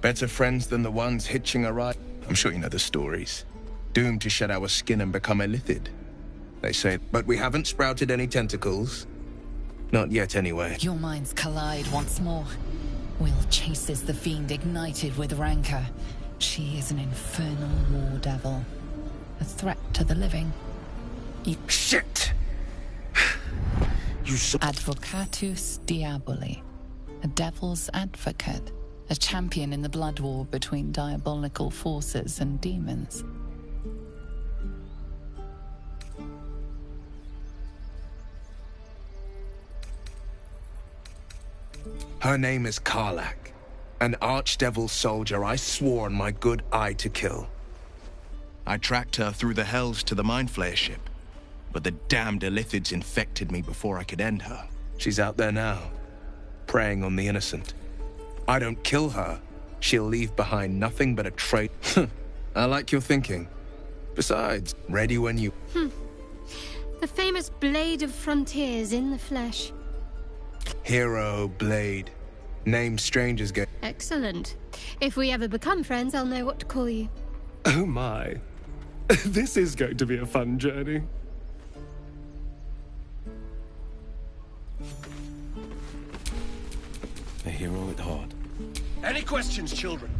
Better friends than the ones hitching a ride. I'm sure you know the stories. Doomed to shed our skin and become illithid. They say, but we haven't sprouted any tentacles. Not yet, anyway. Your minds collide once more. Will chases the fiend ignited with rancor. She is an infernal war devil. A threat to the living. Shit! Advocatus Diaboli. A devil's advocate. A champion in the blood war between diabolical forces and demons. Her name is Karlach, an archdevil soldier I swore on my good eye to kill. I tracked her through the hells to the Mind Flayer ship, but the damned illithids infected me before I could end her. She's out there now, preying on the innocent. I don't kill her, she'll leave behind nothing but a trail. I like your thinking. Besides, ready when you... The famous Blade of Frontiers in the flesh. Hero, Blade. Name strangers get... Excellent. If we ever become friends, I'll know what to call you. Oh my. This is going to be a fun journey. A hero at heart. Any questions, children?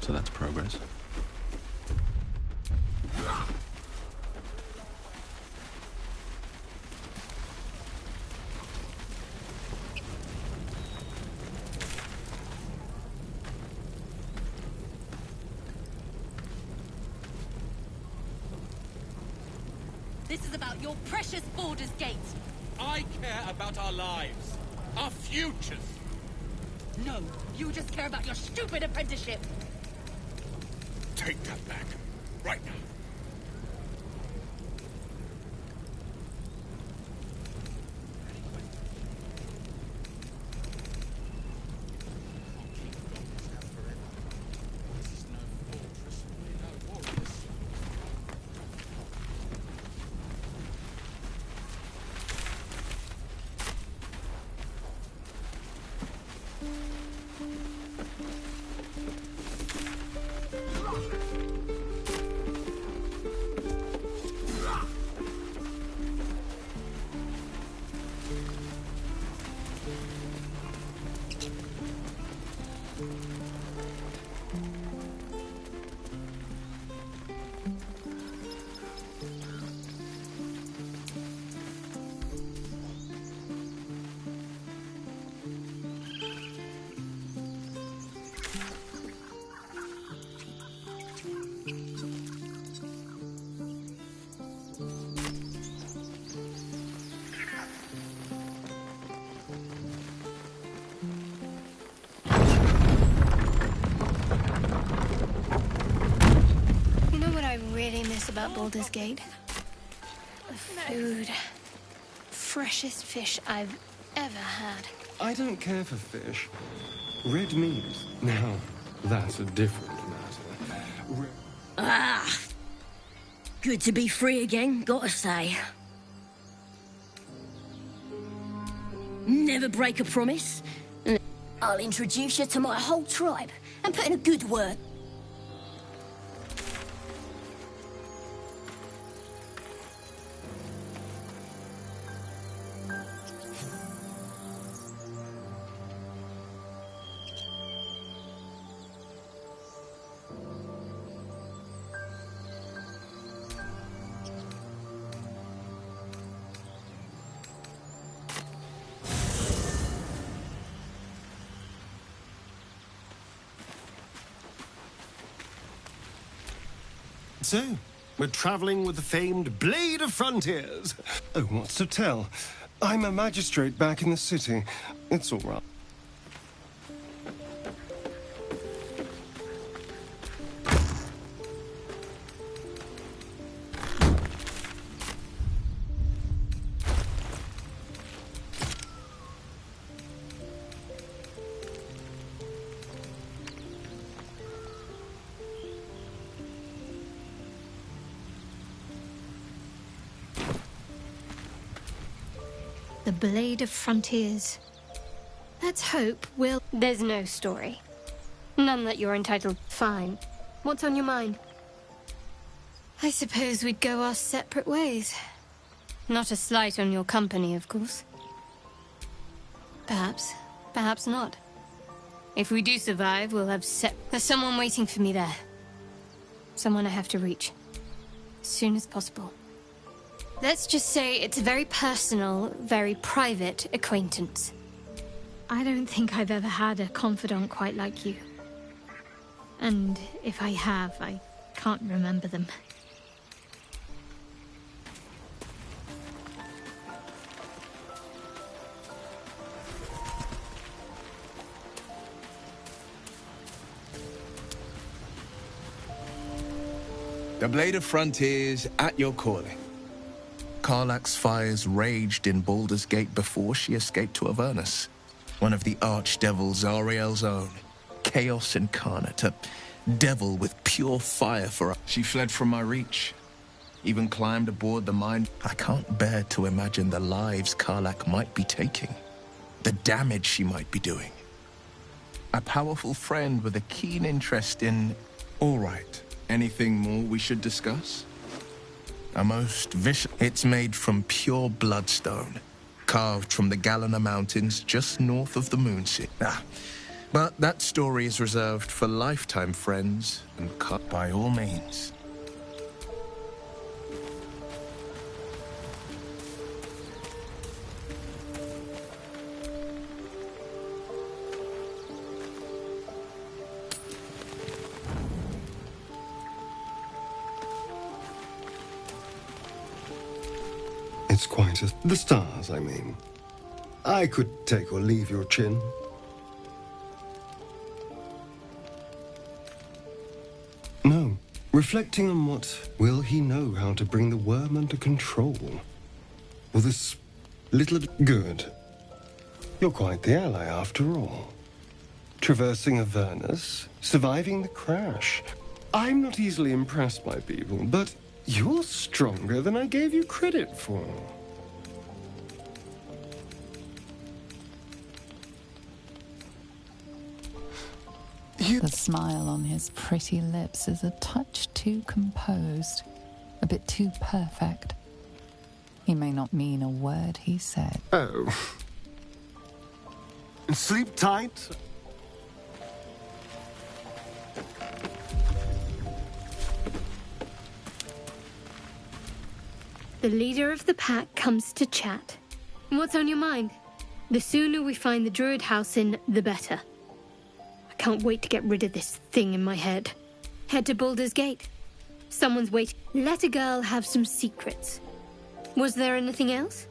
So that's progress. This is about your precious Baldur's Gate. I care about our lives. Our futures. No, you just care about your stupid apprenticeship. Take that back. Right now. About Baldur's Gate. The food. Freshest fish I've ever had. I don't care for fish. Red meat, now, that's a different matter. Ah! Good to be free again, gotta say. Never break a promise. I'll introduce you to my whole tribe and put in a good word. So, we're traveling with the famed Blade of Frontiers. Oh, what's to tell? I'm a magistrate back in the city. It's all right. The Blade of Frontiers. Let's hope we'll... There's no story. None that you're entitled. Fine. What's on your mind? I suppose we'd go our separate ways. Not a slight on your company, of course. Perhaps. Perhaps not. If we do survive, we'll have There's someone waiting for me there. Someone I have to reach. As soon as possible. Let's just say it's a very personal, very private acquaintance. I don't think I've ever had a confidant quite like you. And if I have, I can't remember them. The Blade of Frontiers at your calling. Karlach's fires raged in Baldur's Gate before she escaped to Avernus. One of the archdevil Zariel's own. Chaos incarnate, a devil with pure fire for her. She fled from my reach. Even climbed aboard the mine. I can't bear to imagine the lives Karlach might be taking. The damage she might be doing. A powerful friend with a keen interest in... All right. Anything more we should discuss? A most vicious... It's made from pure bloodstone, carved from the Galena Mountains just north of the Moon City. But that story is reserved for lifetime friends and cut by all means. It's quite the stars, I mean. I could take or leave your chin. No. Reflecting on what will he know how to bring the worm under control? Will this little good? You're quite the ally after all. Traversing Avernus, surviving the crash. I'm not easily impressed by people, but you're stronger than I gave you credit for. The smile on his pretty lips is a touch too composed, a bit too perfect. He may not mean a word he said. Oh. Sleep tight. The leader of the pack comes to chat. What's on your mind? The sooner we find the Druid house in, the better. I can't wait to get rid of this thing in my head. Head to Baldur's Gate. Someone's waiting. Let a girl have some secrets. Was there anything else?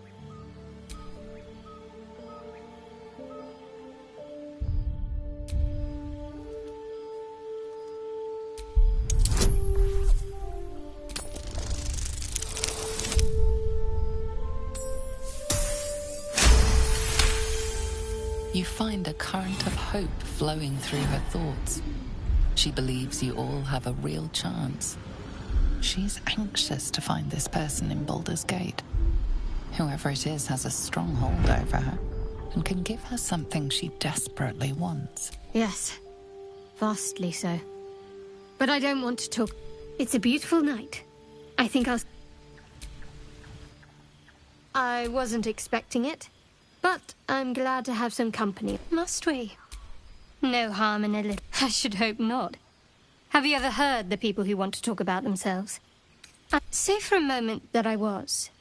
You find a current of hope flowing through her thoughts. She believes you all have a real chance. She's anxious to find this person in Baldur's Gate. Whoever it is has a stronghold over her and can give her something she desperately wants. Yes, vastly so. But I don't want to talk. It's a beautiful night. I think I wasn't expecting it, but I'm glad to have some company. Must we? No harm in a little. I should hope not. Have you ever heard the people who want to talk about themselves? Say for a moment that I was.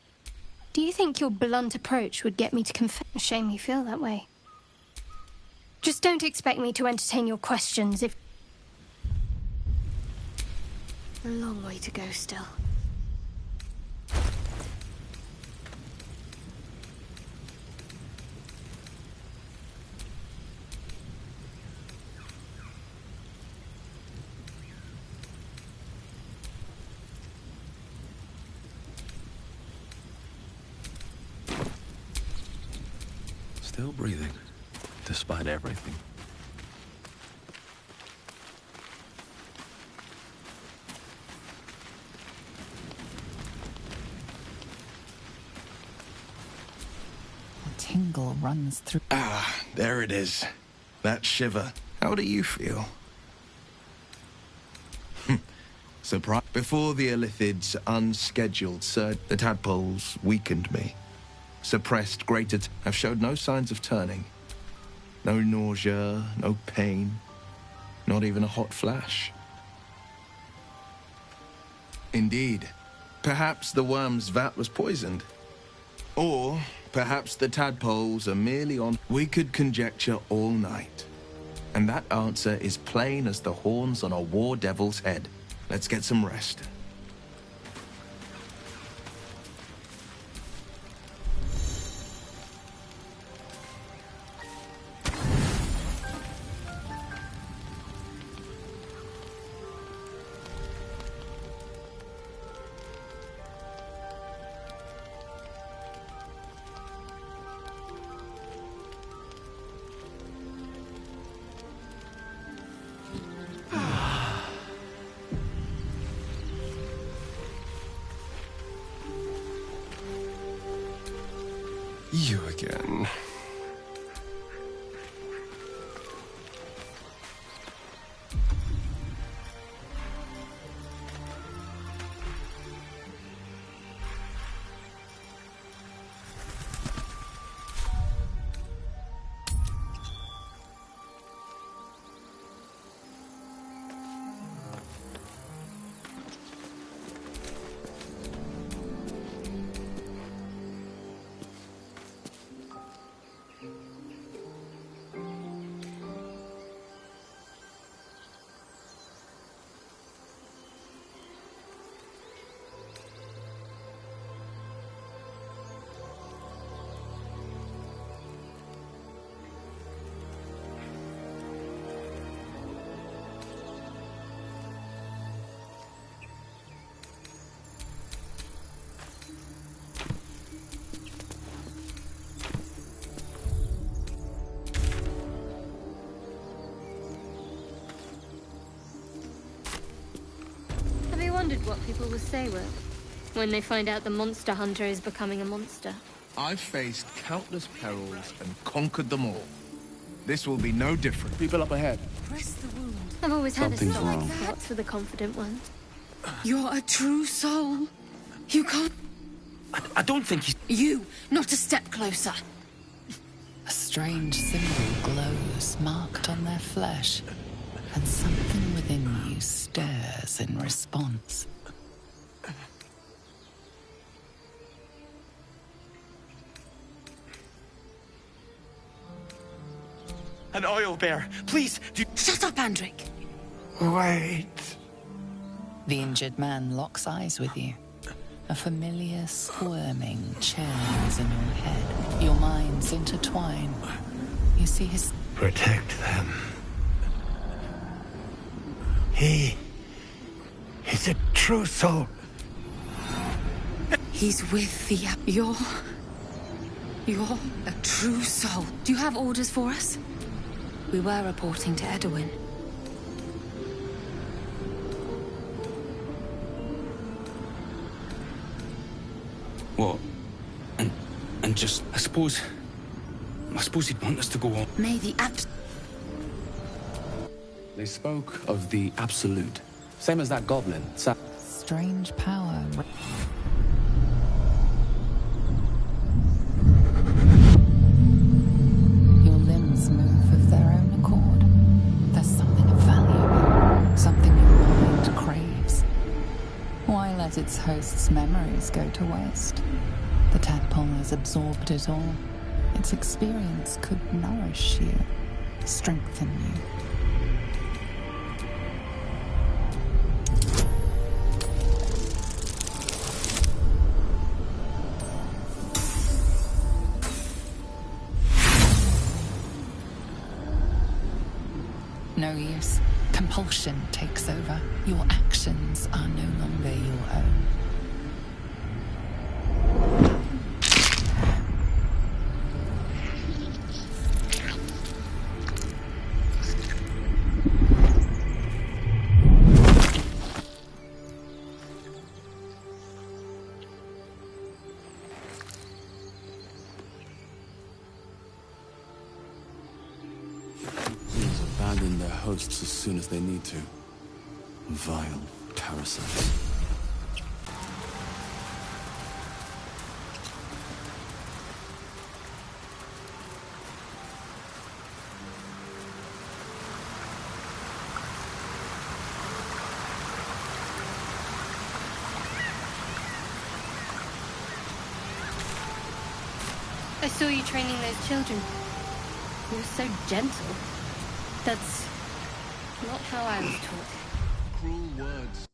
Do you think your blunt approach would get me to confess? Shame you feel that way. Just don't expect me to entertain your questions if... A long way to go still. Still breathing, despite everything. A tingle runs through... Ah, there it is. That shiver. How do you feel? Surprise. Before the Illithid's unscheduled surge, the tadpoles weakened me. Suppressed grated. I've showed no signs of turning. No nausea, no pain, not even a hot flash. Indeed, perhaps the worm's vat was poisoned. Or perhaps the tadpoles are merely on... We could conjecture all night. And that answer is plain as the horns on a war devil's head. Let's get some rest. You again. will say, Will, when they find out the monster hunter is becoming a monster. I've faced countless perils and conquered them all. This will be no different. People up ahead. Press the wound. I've always had a Something's soft wrong. spot for the confident one. You're a true soul. You can't... I don't think he's... You, not a step closer. A strange symbol glows, marked on their flesh, and something within you stirs in response. An oil bear. Please, do... Shut up, Andric. Wait. The injured man locks eyes with you. A familiar squirming churns in your head. Your minds intertwine. You see his... Protect them. He's a true soul. He's with the... You're a true soul. Do you have orders for us? We were reporting to Edwin. What? And just... I suppose he'd want us to go on. May the They spoke of the Absolute. Same as that goblin. strange power. Your limbs move of their own accord. There's something of value, something your mind craves. Why let its host's memories go to waste? The tadpole has absorbed it all. Its experience could nourish you, strengthen you. No use. Compulsion takes over. Your actions are no longer your own. Abandon their hosts as soon as they need to. Vile parasites. I saw you training those children. You were so gentle. That's not how I was taught. Cruel words.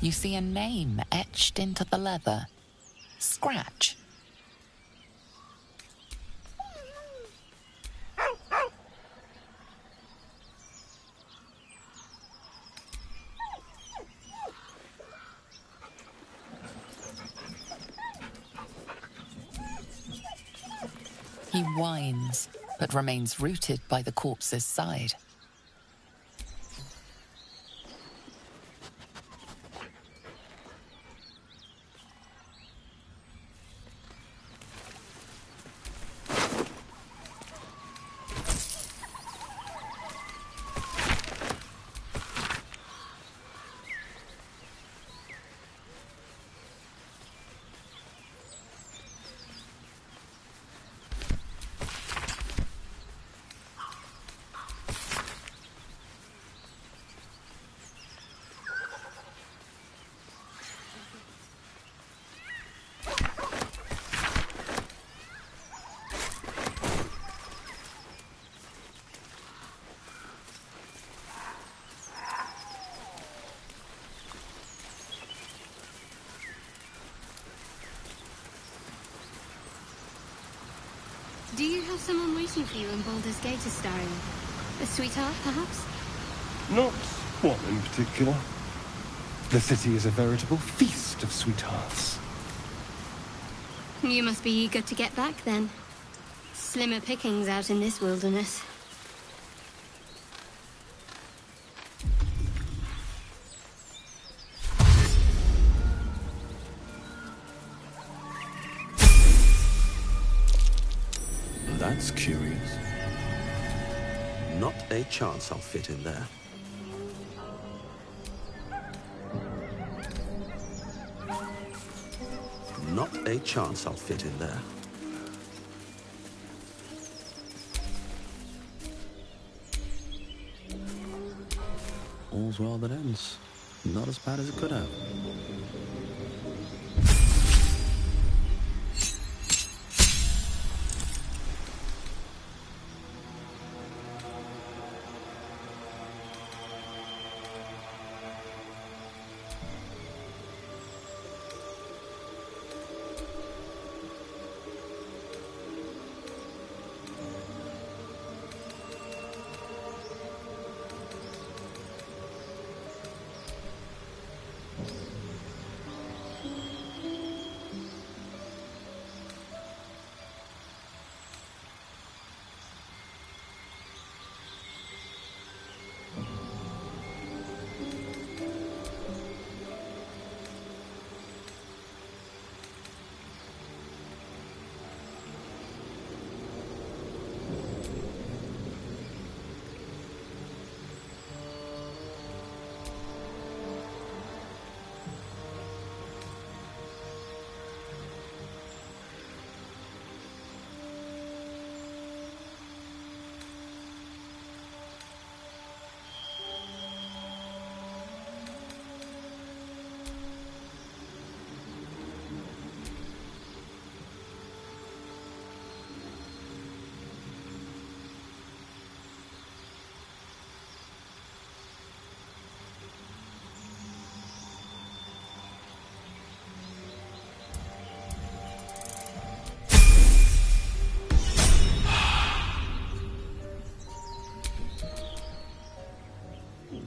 You see a name etched into the leather. Scratch. He whines, but remains rooted by the corpse's side. Do you have someone waiting for you in Baldur's Gate, Astarion? A sweetheart, perhaps? Not one in particular. The city is a veritable feast of sweethearts. You must be eager to get back, then. Slimmer pickings out in this wilderness. That's curious. Not a chance I'll fit in there. Not a chance I'll fit in there. All's well that ends. Not as bad as it could have.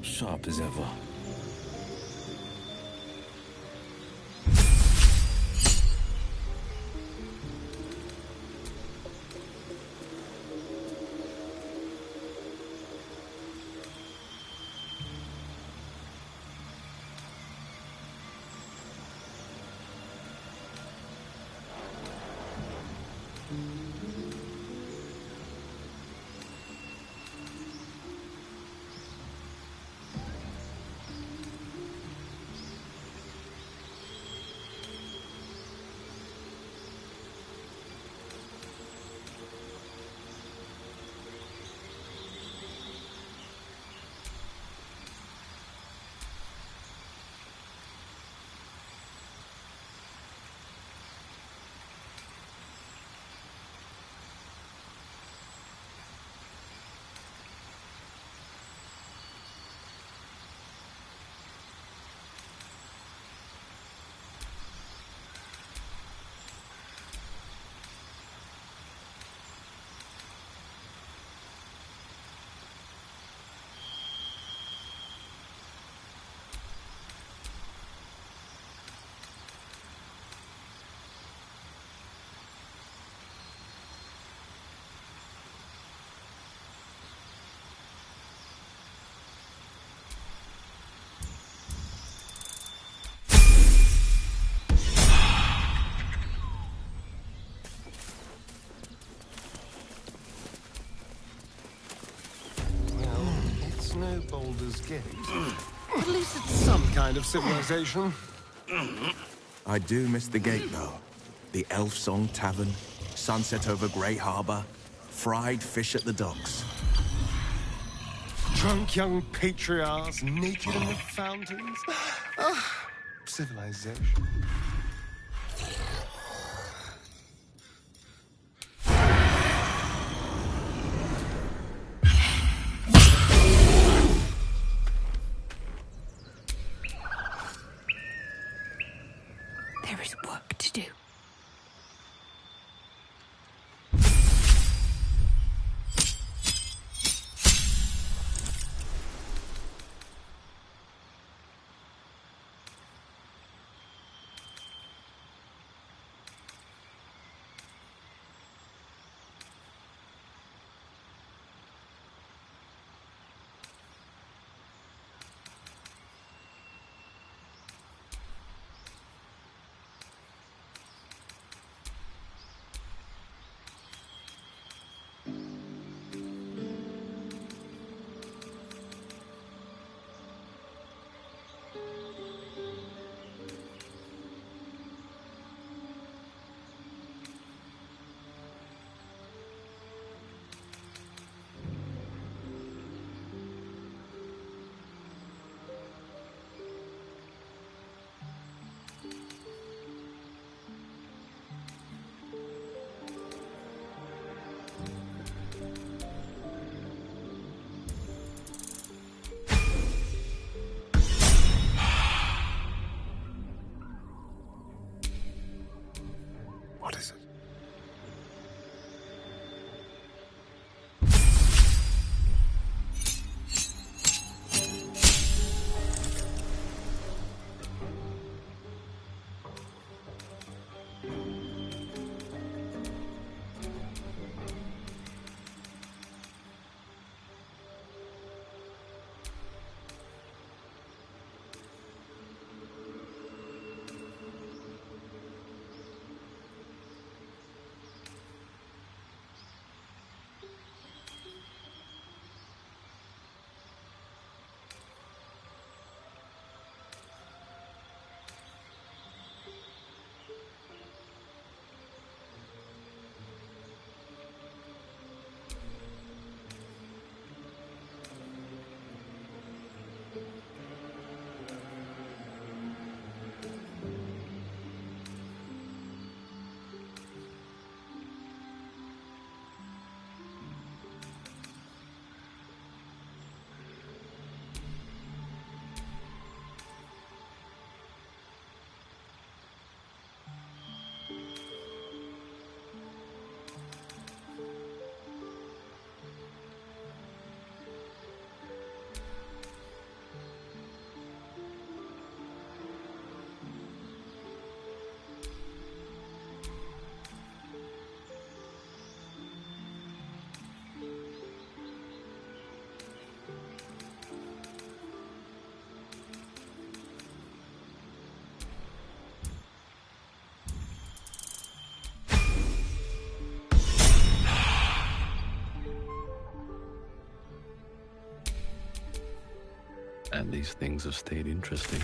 Sharp as ever. Baldur's Gate. At least it's some kind of civilization. I do miss the gate, though. The Elf Song Tavern, sunset over Grey Harbor, fried fish at the docks. Drunk young patriarchs naked in the fountains. Ah, civilization. There is work to do. What is it? And these things have stayed interesting.